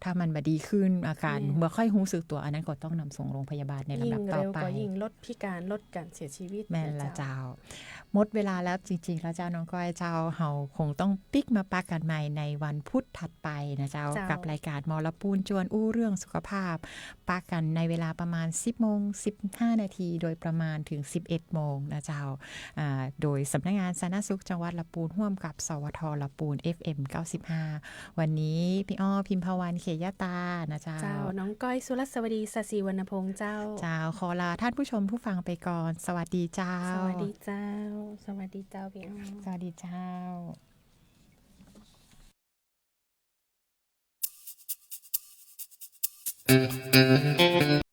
ถ้ามันบ่ดีขึ้นอาการเมื่อค่อยรู้สึกตัวอันนั้นก็ต้องนำส่งโรงพยาบาลในลำดับต่อไปยิ่งลดพิการลดการเสียชีวิตแม่นละเจ้าหมดเวลาแล้วจริงๆแล้วเจ้าน้องก้อยเจ้าเฮาคงต้องปิกมาปากันใหม่ในวันพุธถัดไปนะเจ้ากับรายการมรปูนจวนอู้เรื่องสุขภาพปากันในเวลาประมาณ 10:15 นาทีโดยประมาณถึง 11 โมงนะเจ้าโดยสำนักงานสาธารณสุขจังหวัดลำพูนร่วมกับสวทลำพูน FM 95วันนี้พี่อ้อพิมพวันเขยตานะเจ้าน้องก้อยสุรศวดีศศิวรรณพงษ์เจ้าขอลาท่านผู้ชมผู้ฟังไปก่อนสวัสดีเจ้าสวัสดีเจ้าสวัสดีเจ้าพี่อ้อสวัสดีเจ้า